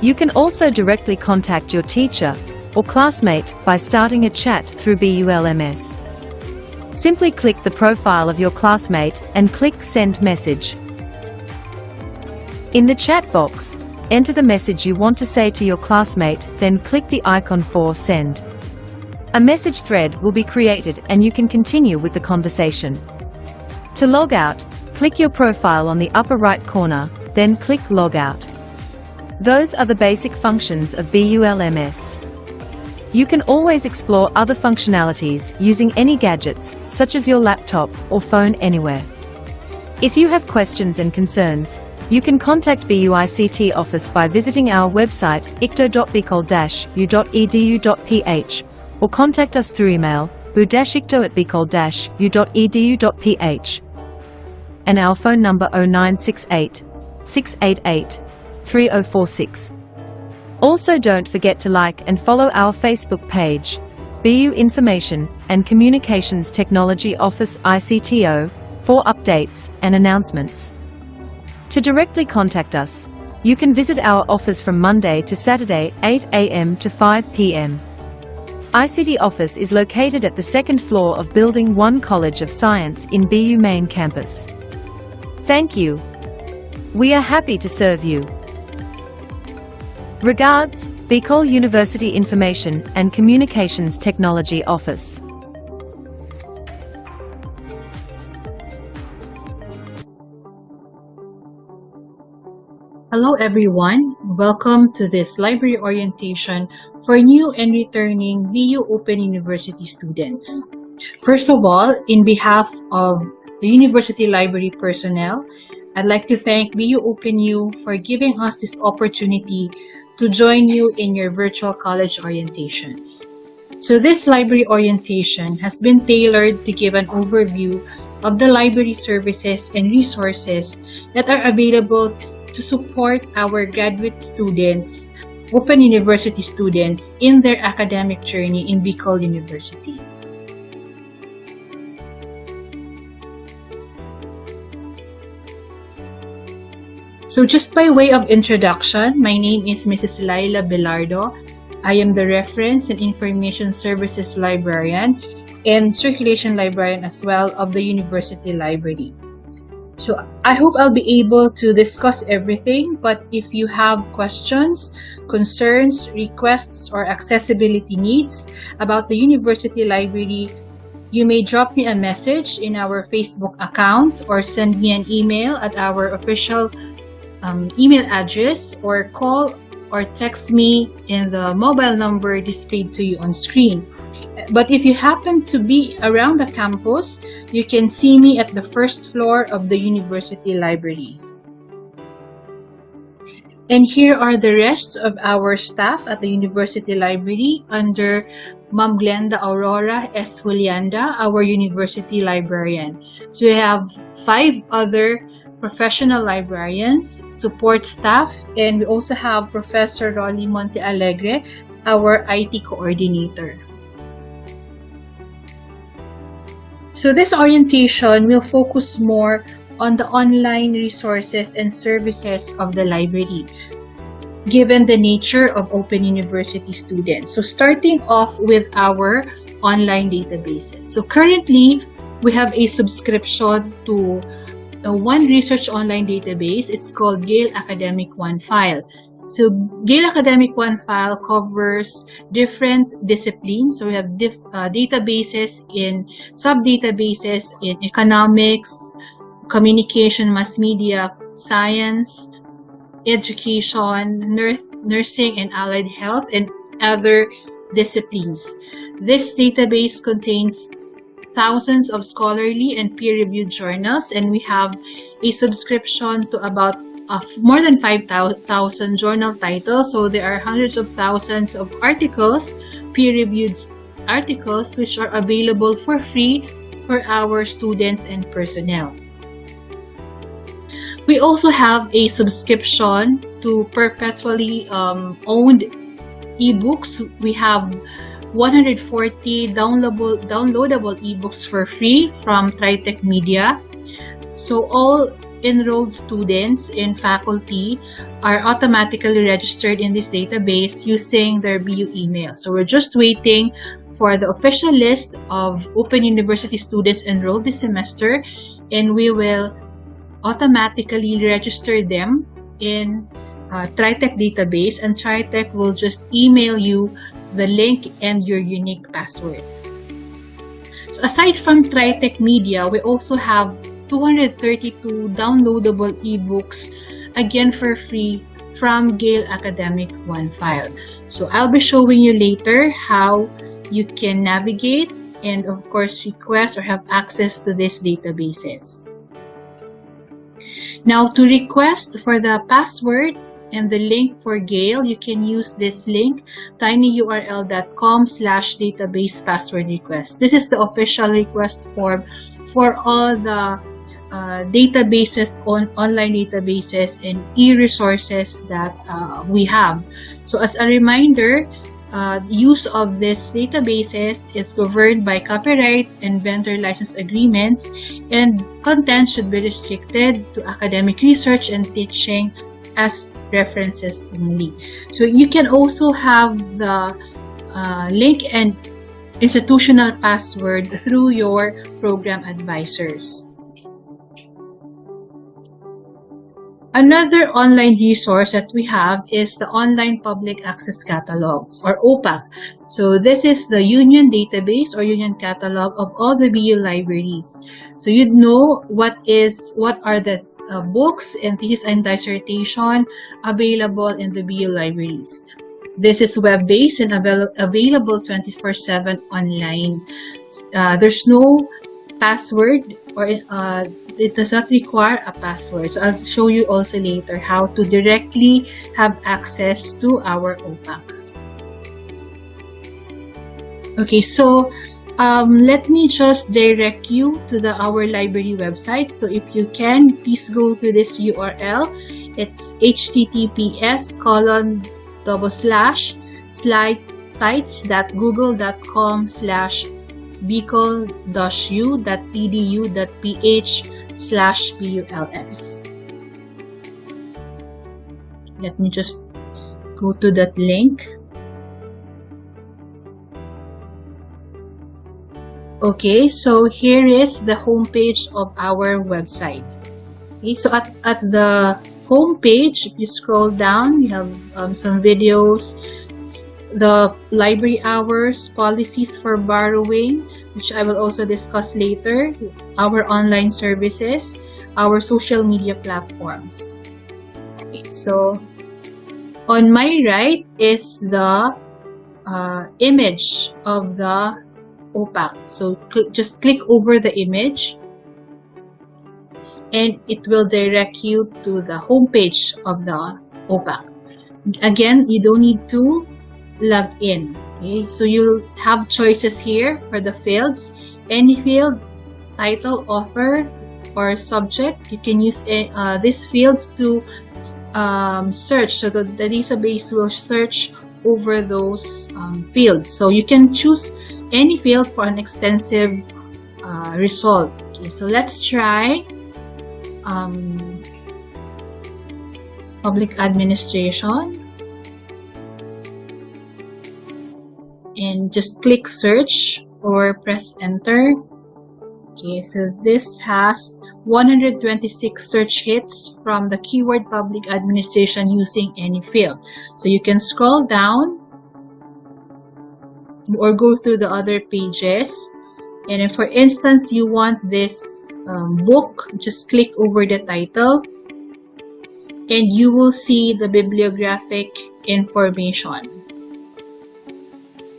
You can also directly contact your teacher or classmate by starting a chat through BULMS. Simply click the profile of your classmate and click Send Message. In the chat box, enter the message you want to say to your classmate, then click the icon for Send. A message thread will be created and you can continue with the conversation. To log out, click your profile on the upper right corner, then click Log Out. Those are the basic functions of BULMS. You can always explore other functionalities using any gadgets, such as your laptop or phone anywhere. If you have questions and concerns, you can contact BUICT office by visiting our website icto.bicol-u.edu.ph or contact us through email bu-icto@bicol-u.edu.ph and our phone number 0968 688 3046. Also, don't forget to like and follow our Facebook page, BU Information and Communications Technology Office ICTO, for updates and announcements. To directly contact us, you can visit our office from Monday to Saturday 8 a.m. to 5 p.m. ICT office is located at the second floor of Building 1 College of Science in BU Main Campus. Thank you. We are happy to serve you. Regards, Bicol University Information and Communications Technology Office. Hello everyone, welcome to this library orientation for new and returning BU Open University students. First of all, in behalf of the University Library personnel, I'd like to thank BU Open U for giving us this opportunity to join you in your virtual college orientations. So this library orientation has been tailored to give an overview of the library services and resources that are available to support our graduate students, Open University students, in their academic journey in Bicol University. So just by way of introduction, my name is Mrs. Laila Belardo. I am the Reference and Information Services Librarian and Circulation Librarian as well of the University Library. So I hope I'll be able to discuss everything, but if you have questions, concerns, requests, or accessibility needs about the university library, you may drop me a message in our Facebook account or send me an email at our official email address, or call or text me in the mobile number displayed to you on screen. But if you happen to be around the campus, you can see me at the first floor of the university library. And here are the rest of our staff at the university library under Ma'am Glenda Aurora S. Julianda, our university librarian. So we have 5 other professional librarians, support staff, and we also have Professor Rolly Monte Alegre, our IT coordinator. So this orientation will focus more on the online resources and services of the library, given the nature of Open University students. So starting off with our online databases. So currently, we have a subscription to one research online database. It's called Gale Academic One File. So Gale Academic One File covers different disciplines. So we have databases in sub-databases in economics, communication, mass media, science, education, nursing and allied health, and other disciplines. This database contains thousands of scholarly and peer-reviewed journals, and we have a subscription to about more than 5,000 journal titles. So there are hundreds of thousands of articles, peer-reviewed articles, which are available for free for our students and personnel. We also have a subscription to perpetually owned ebooks. We have 140 downloadable ebooks for free from Tritech Media. So all enrolled students and faculty are automatically registered in this database using their BU email. So we're just waiting for the official list of Open University students enrolled this semester, and we will automatically register them in Tritech database, and Tritech will just email you the link and your unique password. So aside from Tritech Media, we also have 232 downloadable ebooks, again for free, from Gale Academic One File. So I'll be showing you later how you can navigate and of course request or have access to these databases. Now, to request for the password and the link for Gale, you can use this link, tinyurl.com/database password request. This is the official request form for all the databases, online databases and e-resources that we have. So as a reminder, use of these databases is governed by copyright and vendor license agreements, and content should be restricted to academic research and teaching as references only. So you can also have the link and institutional password through your program advisors. Another online resource that we have is the Online Public Access Catalogs, or OPAC. So this is the union database or union catalog of all the BU libraries. So you'd know what are the books and thesis and dissertation available in the BU libraries. This is web-based and available 24/7 online. There's no password, or it does not require a password. So I'll show you also later how to directly have access to our OPAC. Okay, so let me just direct you to our library website. So if you can, please go to this URL. It's https://sites.google.com/bicol-u.edu.ph/buls. Let me just go to that link. Okay, so here is the homepage of our website. Okay, so at the home page, if you scroll down, you have some videos, the library hours, policies for borrowing, which I will also discuss later, our online services, our social media platforms. Okay, so on my right is the image of the OPAC. So just click over the image and it will direct you to the home page of the OPAC. Again, you don't need to log in. Okay, so you'll have choices here for the fields. Any field, title, author, or subject. You can use these fields to search, so the database will search over those fields. So you can choose any field for an extensive result. Okay, so let's try public administration. And just click search or press enter. Okay, so this has 126 search hits from the keyword public administration using any field. So you can scroll down or go through the other pages. And if, for instance, you want this book, just click over the title and you will see the bibliographic information.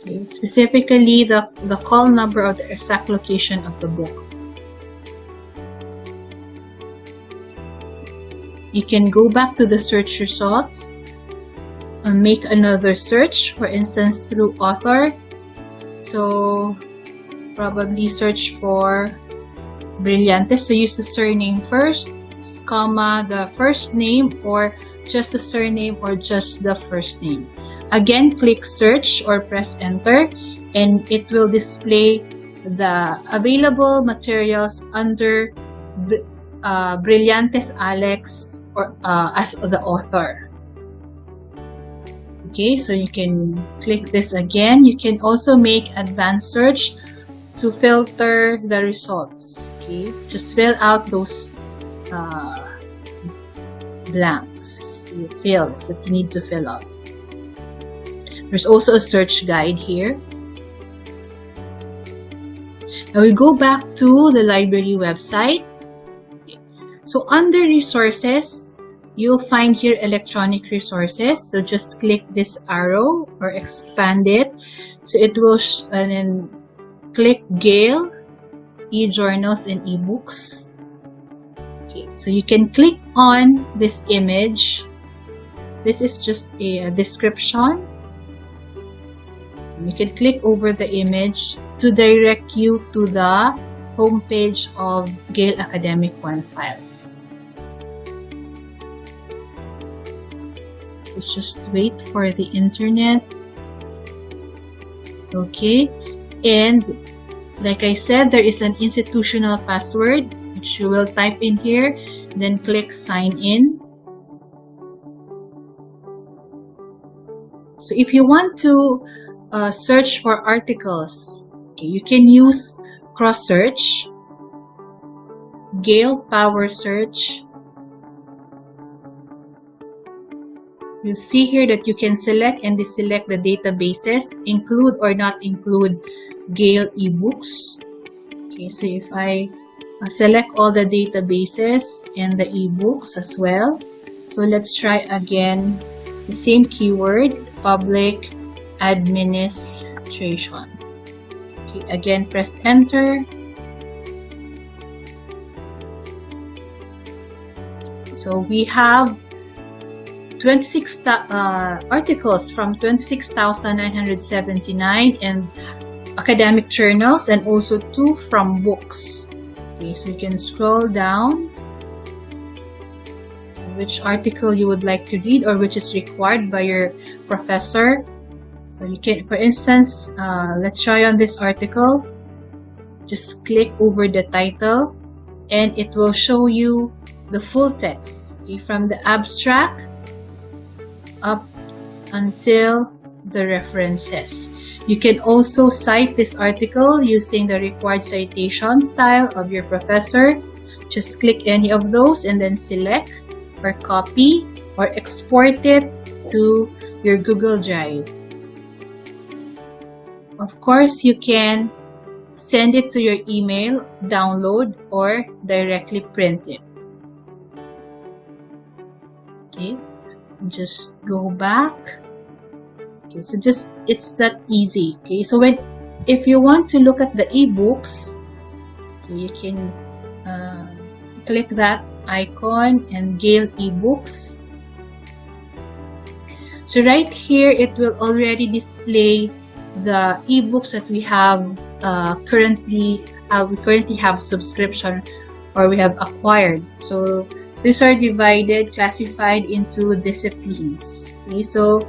Okay, specifically the call number or the exact location of the book. You can go back to the search results and make another search, for instance through author. So probably search for Brillantes. So use the surname first, comma, the first name, or just the surname, or just the first name. Again, click search or press enter and it will display the available materials under Brillantes Alex or as the author. Okay, so you can click this again. You can also make advanced search to filter the results. Okay, just fill out those blanks, fields that you need to fill out. There's also a search guide here. Now we go back to the library website. So under resources, you'll find here electronic resources. So just click this arrow or expand it. So it will, and then click Gale, e-journals and e-books. Okay, so you can click on this image. This is just a description. You can click over the image to direct you to the homepage of Gale Academic One file. So just wait for the internet. Okay, and like I said, there is an institutional password which you will type in here, then click sign in. So if you want to search for articles, okay, you can use cross search, Gale Power Search. You'll see here that you can select and deselect the databases, include or not include Gale ebooks. Okay, so if I select all the databases and the ebooks as well. So let's try again the same keyword, public administration. Okay, again press enter. So we have 26 articles from 26,979 and academic journals, and also 2 from books. Okay, so you can scroll down which article you would like to read or which is required by your professor. So you can, for instance, let's try on this article. Just click over the title and it will show you the full text, okay, from the abstract up until the references. You can also cite this article using the required citation style of your professor. Just click any of those and then select or copy or export it to your Google Drive. Of course, you can send it to your email, download, or directly print it. Okay, just go back. Okay, so it's that easy. Okay, so if you want to look at the ebooks, okay, you can click that icon and Gale ebooks. So right here, it will already display the ebooks that we have currently have subscription or we have acquired. So these are divided, classified into disciplines. Okay, so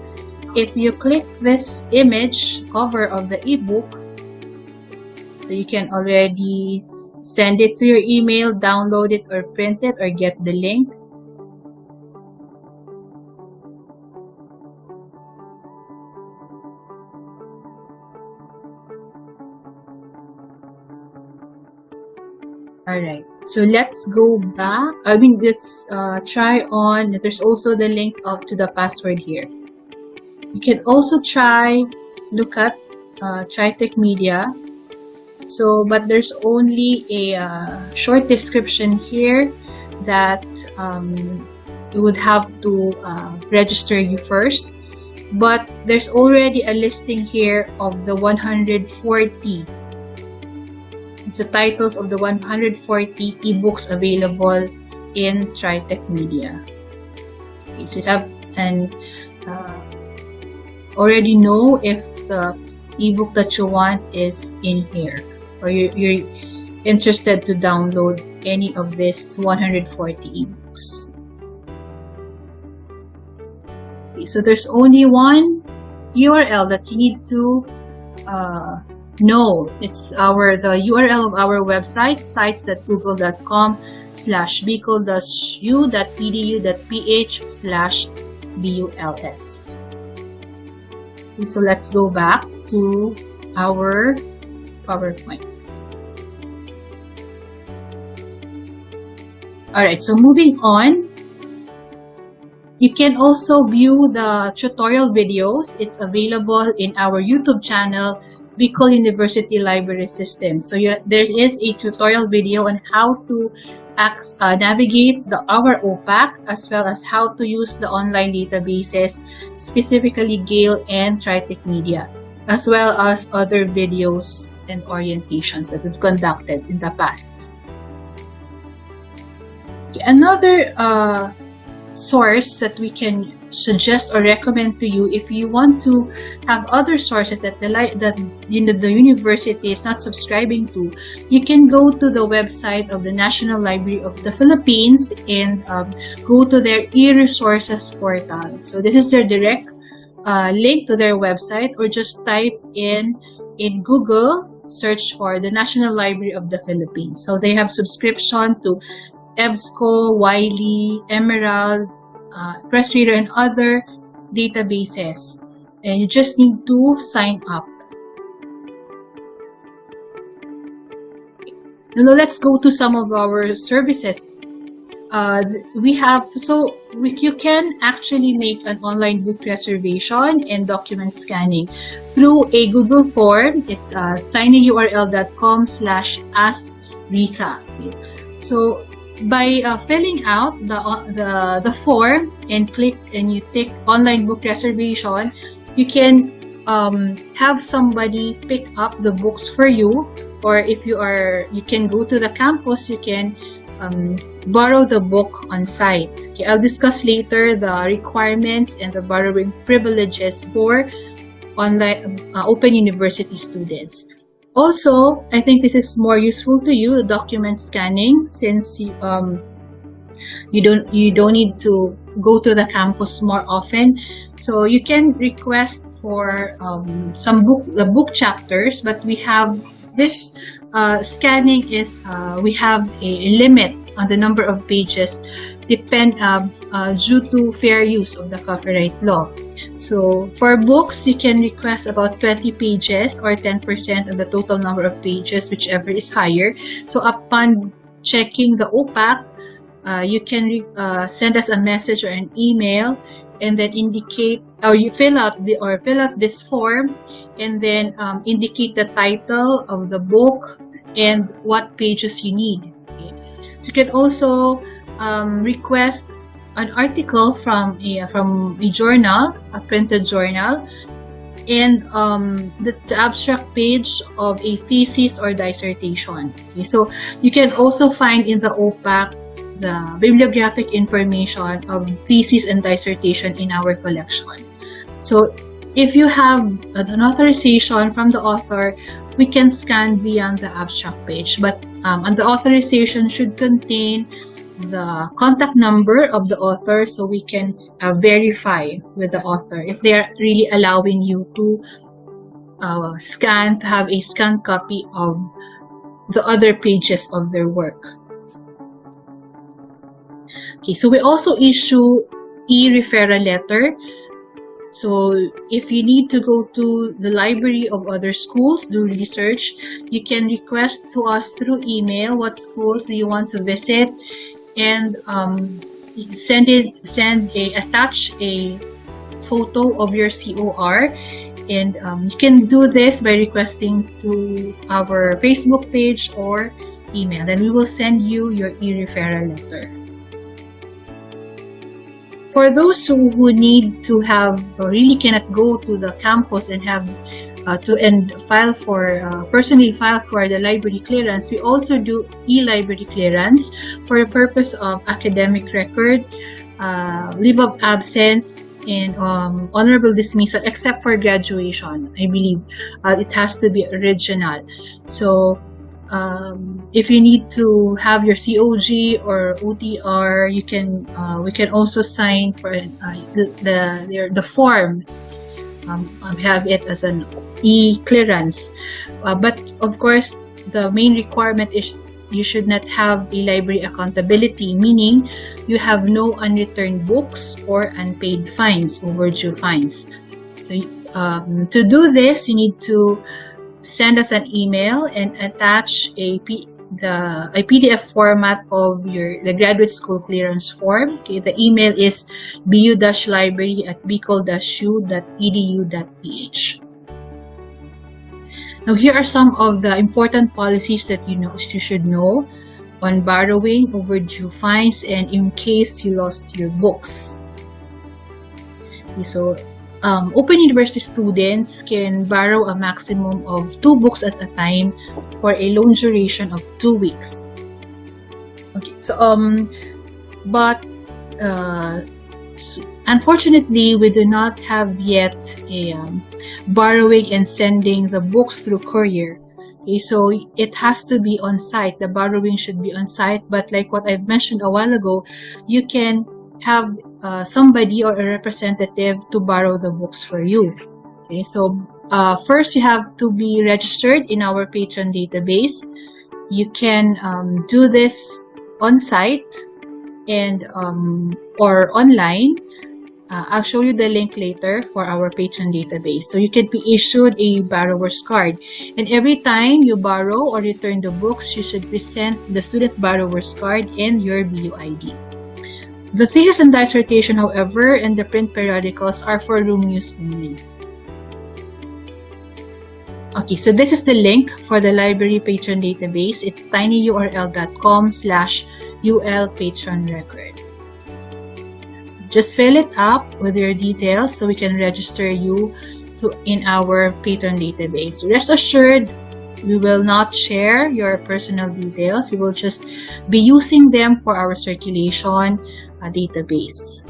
if you click this image cover of the ebook, so you can already send it to your email, download it or print it or get the link. Alright, so let's go back. Let's try on. There's also the link to the password here. You can also look at TriTech Media. So, but there's only a short description here that you would have to register you first. But there's already a listing here of the 140. It's the titles of the 140 ebooks available in TriTech Media. Okay, so you have and already know if the ebook that you want is in here, or you're interested to download any of these 140 ebooks. Okay, so there's only one URL that you need to know. It's the URL of our website, sites.google.com/bicol-u.edu.ph/buls. Okay, so let's go back to our PowerPoint. Alright, so moving on, you can also view the tutorial videos. It's available in our YouTube channel, Bicol University Library System. So there is a tutorial video on how to navigate our OPAC, as well as how to use the online databases, specifically Gale and TriTech Media, as well as other videos and orientations that we've conducted in the past. Another source that we can suggest or recommend to you, if you want to have other sources that the university is not subscribing to, you can go to the website of the National Library of the Philippines and go to their e-resources portal. So this is their direct link to their website, or just type in Google, search for the National Library of the Philippines. So they have subscription to EBSCO, Wiley, Emerald, Press Reader, and other databases, and you just need to sign up. Now let's go to some of our services. You can actually make an online book reservation and document scanning through a Google form. It's tinyurl.com/askvisa. So by filling out the form and you tick online book reservation, you can have somebody pick up the books for you, or if you can go to the campus, you can borrow the book on site. Okay, I'll discuss later the requirements and the borrowing privileges for online Open University students. Also, I think this is more useful to you, the document scanning, since you don't need to go to the campus more often. So you can request for the book chapters, but we have this scanning is we have a limit on the number of pages due to fair use of the copyright law. So for books, you can request about 20 pages or 10% of the total number of pages, whichever is higher. So upon checking the OPAC, you can send us a message or an email, and then indicate, or you fill out this form, and then indicate the title of the book and what pages you need. Okay? So you can also request an article from a journal, a printed journal, and the abstract page of a thesis or dissertation. Okay? So you can also find in the OPAC the bibliographic information of thesis and dissertation in our collection. So if you have an authorization from the author, we can scan beyond the abstract page, but and the authorization should contain the contact number of the author, so we can verify with the author if they are really allowing you to have a scanned copy of the other pages of their work. Okay, so we also issue e-referral letter. So if you need to go to the library of other schools, do research, you can request to us through email what schools do you want to visit, and attach a photo of your COR, and you can do this by requesting through our Facebook page or email. Then we will send you your e-referral letter. For those who need to have or really cannot go to the campus and have personally file for the library clearance, we also do e-library clearance for the purpose of academic record, leave of absence, and honorable dismissal, except for graduation. I believe it has to be original. So if you need to have your COG or OTR, you can we can also sign for the form. Have it as an e-clearance, but of course the main requirement is you should not have a library accountability, meaning you have no unreturned books or unpaid fines, overdue fines. So to do this, you need to send us an email and attach a PDF format of the graduate school clearance form. Okay, the email is bu-library@bicol-u.edu.ph. Now, here are some of the important policies that you should know on borrowing, overdue fines, and in case you lost your books. Okay, so Open University students can borrow a maximum of 2 books at a time for a loan duration of 2 weeks. Okay, so but unfortunately, we do not have yet a borrowing and sending the books through courier. Okay, so it has to be on site. The borrowing should be on site, but like what I've mentioned a while ago, you can have somebody or a representative to borrow the books for you. Okay, so first you have to be registered in our patron database. You can do this on site and or online. I'll show you the link later for our patron database. So you can be issued a borrower's card, and every time you borrow or return the books, you should present the student borrower's card and your BUID. The thesis and dissertation, however, and the print periodicals are for room use only. Okay, so this is the link for the library patron database. It's tinyurl.com/UL patron record. Just fill it up with your details so we can register you in our patron database. Rest assured, we will not share your personal details. We will just be using them for our circulation database.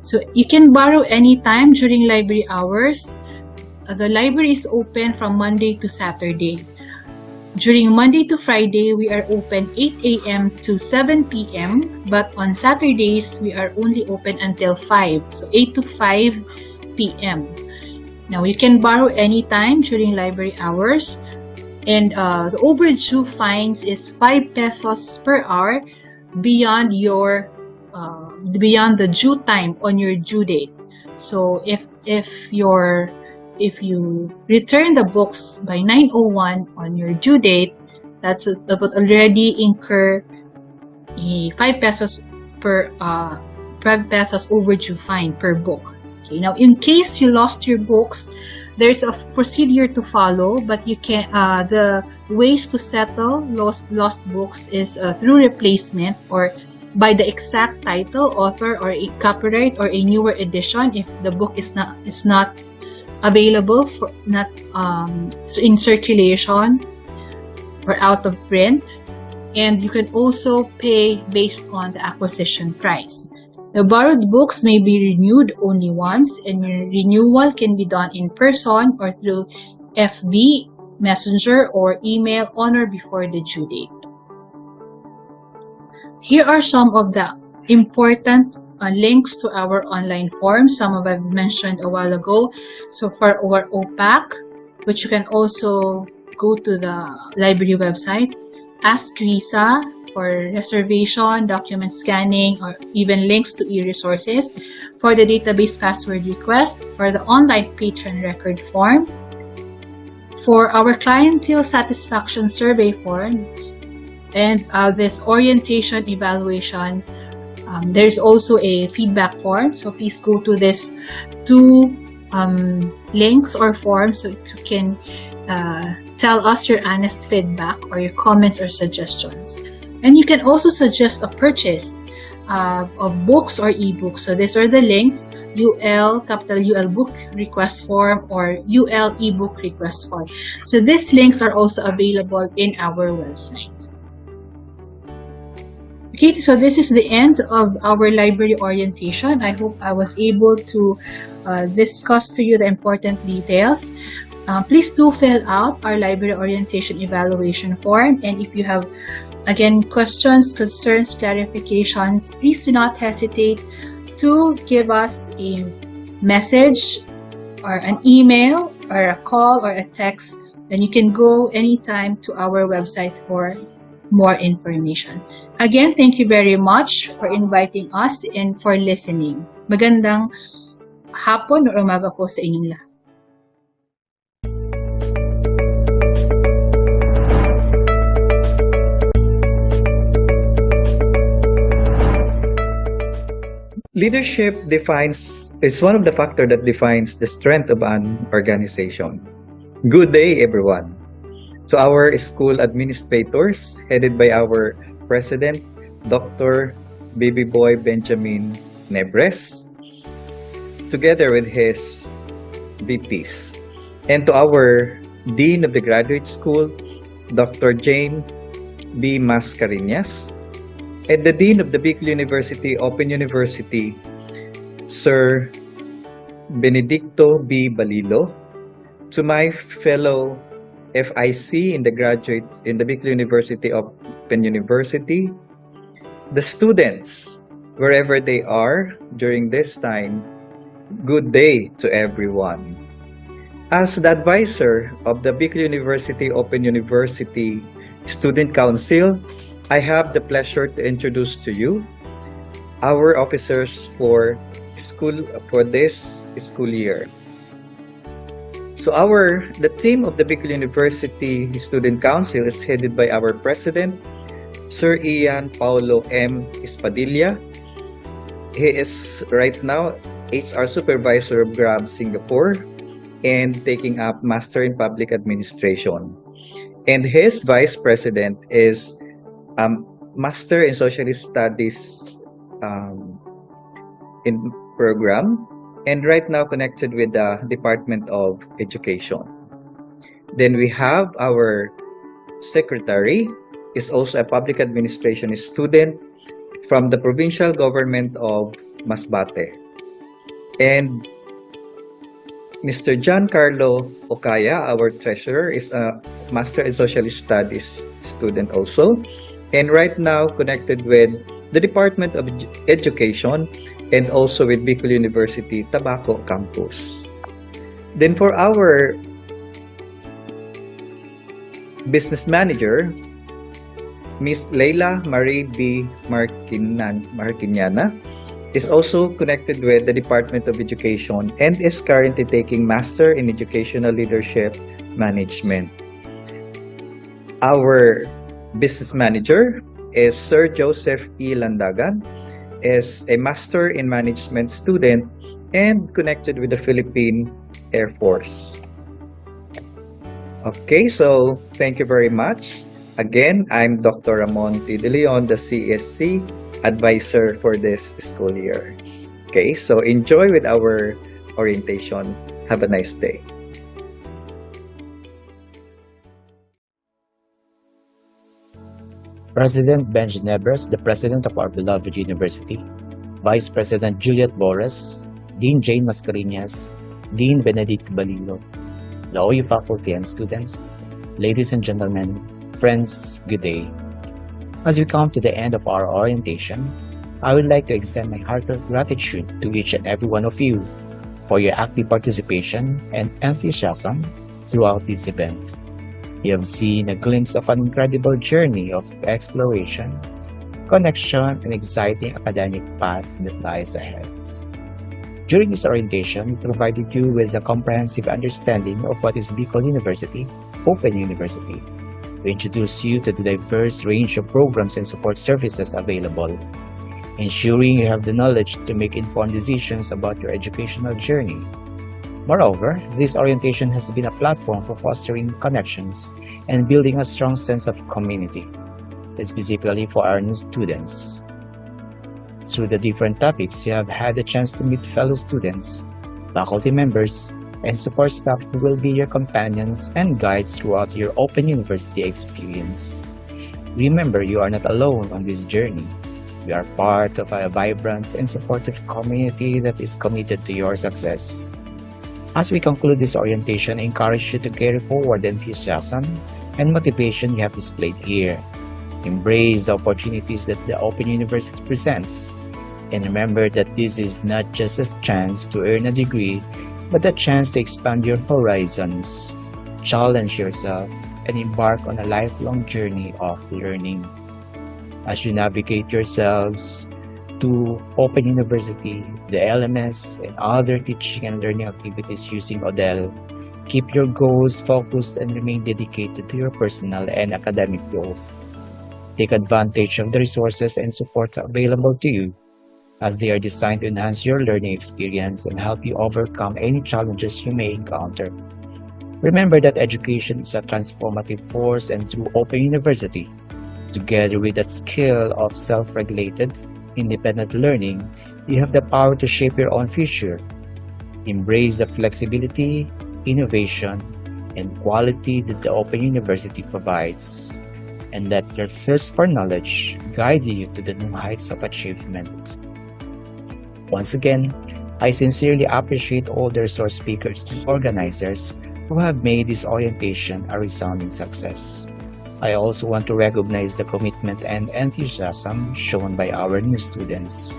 So you can borrow anytime during library hours. The library is open from Monday to Saturday. During Monday to Friday, we are open 8 a.m. to 7 p.m. But on Saturdays, we are only open until 5. So 8 to 5 p.m. Now, you can borrow anytime during library hours. And the overdue fines is 5 pesos per hour beyond the due time on your due date. So if you return the books by 9:01 on your due date, that would already incur a 5 pesos per 5 pesos overdue fine per book. Okay, now in case you lost your books, there's a procedure to follow, but you can the ways to settle lost books is through replacement or by the exact title, author, or a copyright or a newer edition if the book is not available for not in circulation or out of print. And you can also pay based on the acquisition price. The borrowed books may be renewed only once, and renewal can be done in person or through FB, Messenger, or email on or before the due date. Here are some of the important links to our online forms. Some of I've mentioned a while ago. So for our OPAC, which you can also go to the library website, Ask Risa for reservation, document scanning, or even links to e-resources, for the database password request, for the online patron record form, for our clientele satisfaction survey form, and this orientation evaluation. There's also a feedback form, so please go to this two links or forms so you can tell us your honest feedback or your comments or suggestions. And you can also suggest a purchase of books or ebooks. So these are the links: capital UL book request form or UL ebook request form. So these links are also available in our website. Okay, so this is the end of our library orientation. I hope I was able to discuss to you the important details. Please do fill out our library orientation evaluation form, and if you have again questions, concerns, clarifications, please do not hesitate to give us a message or an email or a call or a text, and you can go anytime to our website for more information. Again, thank you very much for inviting us and for listening. Magandang hapon o umaga po sa inyong lahat. Leadership is one of the factors that defines the strength of an organization. Good day, everyone. To our school administrators, headed by our President, Dr. Baby Boy Benjamin Nebres, together with his VPs. And to our Dean of the Graduate School, Dr. Jane B. Mascareñas, and the Dean of the Bicol University Open University, Sir Benedicto B. Balilo, to my fellow FIC in the Bicol University Open University, the students, wherever they are during this time, good day to everyone. As the advisor of the Bicol University Open University Student Council, I have the pleasure to introduce to you our officers for this school year. So the team of the Bicol University Student Council is headed by our President, Sir Ian Paulo M. Espadilla. He is right now HR Supervisor of GRAB Singapore and taking up Master in Public Administration. And his Vice President is Master in Socialist Studies in program, and right now connected with the Department of Education. Then we have our Secretary, is also a public administration student from the provincial government of Masbate. And Mr. Giancarlo Ocaya, our treasurer, is a Master in Socialist Studies student also, and right now connected with the Department of Education and also with Bicol University Tabaco Campus. Then for our business manager, Miss Leila Marie B. Marquiniana, is also connected with the Department of Education and is currently taking Master in Educational Leadership Management. Our business manager is Sir Joseph E. Landagan, is a Master in Management student and connected with the Philippine Air Force. Okay, so thank you very much. Again, I'm Dr. Ramon T. De Leon, the CSC advisor for this school year. Okay, so enjoy with our orientation. Have a nice day. President Ben Ginebras, the President of our beloved university, Vice President Juliet Boras, Dean Jane Mascareñas, Dean Benedict Balilo, the OU faculty and students, ladies and gentlemen, friends, good day. As we come to the end of our orientation, I would like to extend my heartfelt gratitude to each and every one of you for your active participation and enthusiasm throughout this event. You have seen a glimpse of an incredible journey of exploration, connection, and exciting academic path that lies ahead. During this orientation, we provided you with a comprehensive understanding of what is Bicol University, Open University. We introduced you to the diverse range of programs and support services available, ensuring you have the knowledge to make informed decisions about your educational journey. Moreover, this orientation has been a platform for fostering connections and building a strong sense of community, specifically for our new students. Through the different topics, you have had the chance to meet fellow students, faculty members, and support staff who will be your companions and guides throughout your Open University experience. Remember, you are not alone on this journey. We are part of a vibrant and supportive community that is committed to your success. As we conclude this orientation, I encourage you to carry forward the enthusiasm and motivation you have displayed here. Embrace the opportunities that the Open University presents. And remember that this is not just a chance to earn a degree, but a chance to expand your horizons, challenge yourself, and embark on a lifelong journey of learning. As you navigate yourselves to Open University, the LMS, and other teaching and learning activities using ODEL, keep your goals focused and remain dedicated to your personal and academic goals. Take advantage of the resources and support available to you, as they are designed to enhance your learning experience and help you overcome any challenges you may encounter. Remember that education is a transformative force, and through Open University, together with that skill of self-regulated, independent learning, you have the power to shape your own future. Embrace the flexibility, innovation, and quality that the Open University provides, and let your thirst for knowledge guide you to the new heights of achievement. Once again, I sincerely appreciate all the resource speakers and organizers who have made this orientation a resounding success. I also want to recognize the commitment and enthusiasm shown by our new students.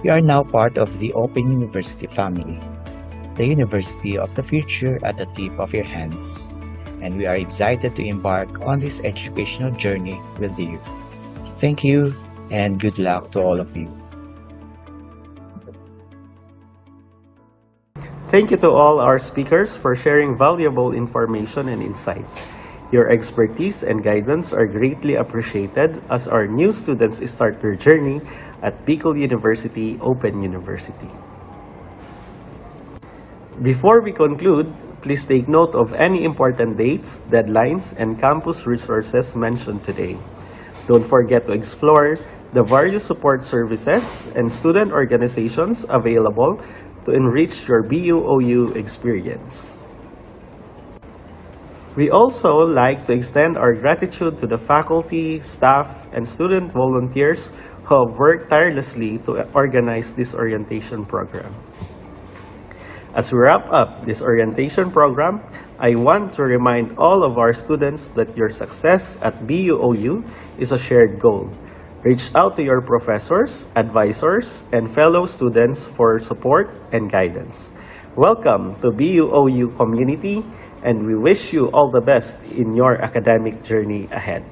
You are now part of the Open University family, the university of the future at the tip of your hands, and we are excited to embark on this educational journey with you. Thank you, and good luck to all of you. Thank you to all our speakers for sharing valuable information and insights. Your expertise and guidance are greatly appreciated as our new students start their journey at Bicol University Open University. Before we conclude, please take note of any important dates, deadlines, and campus resources mentioned today. Don't forget to explore the various support services and student organizations available to enrich your BUOU experience. We also like to extend our gratitude to the faculty, staff, and student volunteers who have worked tirelessly to organize this orientation program. As we wrap up this orientation program, I want to remind all of our students that your success at BUOU is a shared goal. Reach out to your professors, advisors, and fellow students for support and guidance. Welcome to BUOU community, and we wish you all the best in your academic journey ahead.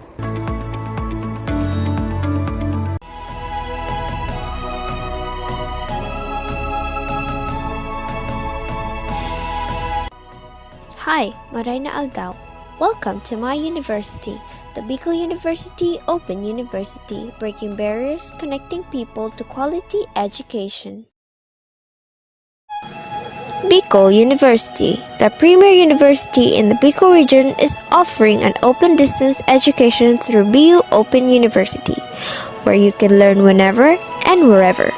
Hi, Marina Aldao. Welcome to my university, the Bicol University Open University, breaking barriers, connecting people to quality education. Bicol University, the premier university in the Bicol region, is offering an open distance education through BU Open University, where you can learn whenever and wherever,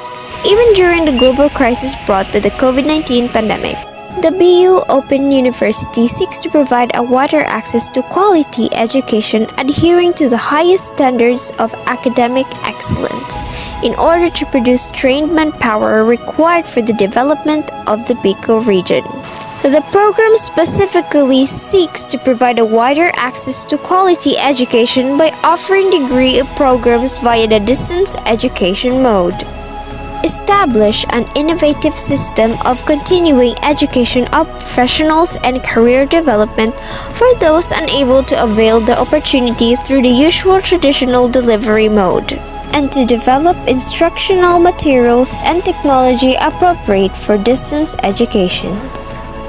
even during the global crisis brought by the COVID-19 pandemic. The BU Open University seeks to provide a wider access to quality education adhering to the highest standards of academic excellence in order to produce trained manpower required for the development of the Bicol region. The program specifically seeks to provide a wider access to quality education by offering degree programs via the distance education mode. Establish an innovative system of continuing education of professionals and career development for those unable to avail the opportunity through the usual traditional delivery mode, and to develop instructional materials and technology appropriate for distance education.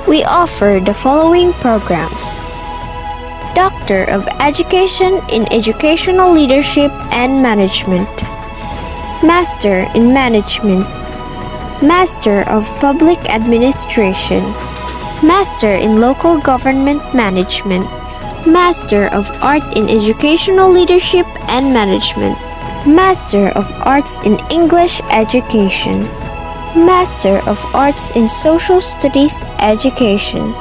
We offer the following programs: Doctor of Education in Educational Leadership and Management, Master in Management, Master of Public Administration, Master in Local Government Management, Master of Art in Educational Leadership and Management, Master of Arts in English Education, Master of Arts in Social Studies Education.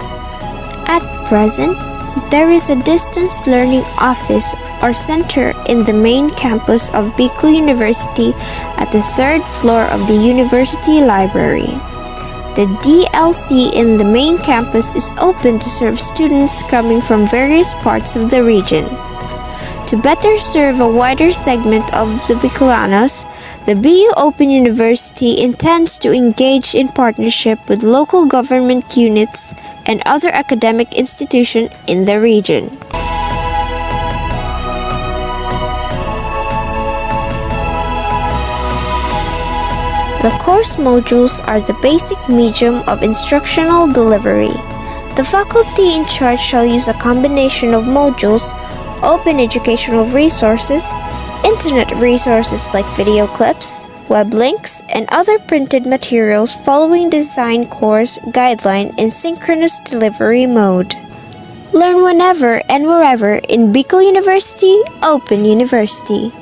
At present, there is a distance learning office or center in the main campus of Bicol University at the third floor of the university library. The DLC in the main campus is open to serve students coming from various parts of the region. To better serve a wider segment of the Bicolanos, the BU Open University intends to engage in partnership with local government units and other academic institutions in the region. The course modules are the basic medium of instructional delivery. The faculty in charge shall use a combination of modules, open educational resources, internet resources like video clips, web links, and other printed materials following design course guideline in synchronous delivery mode. Learn whenever and wherever in Bicol University Open University.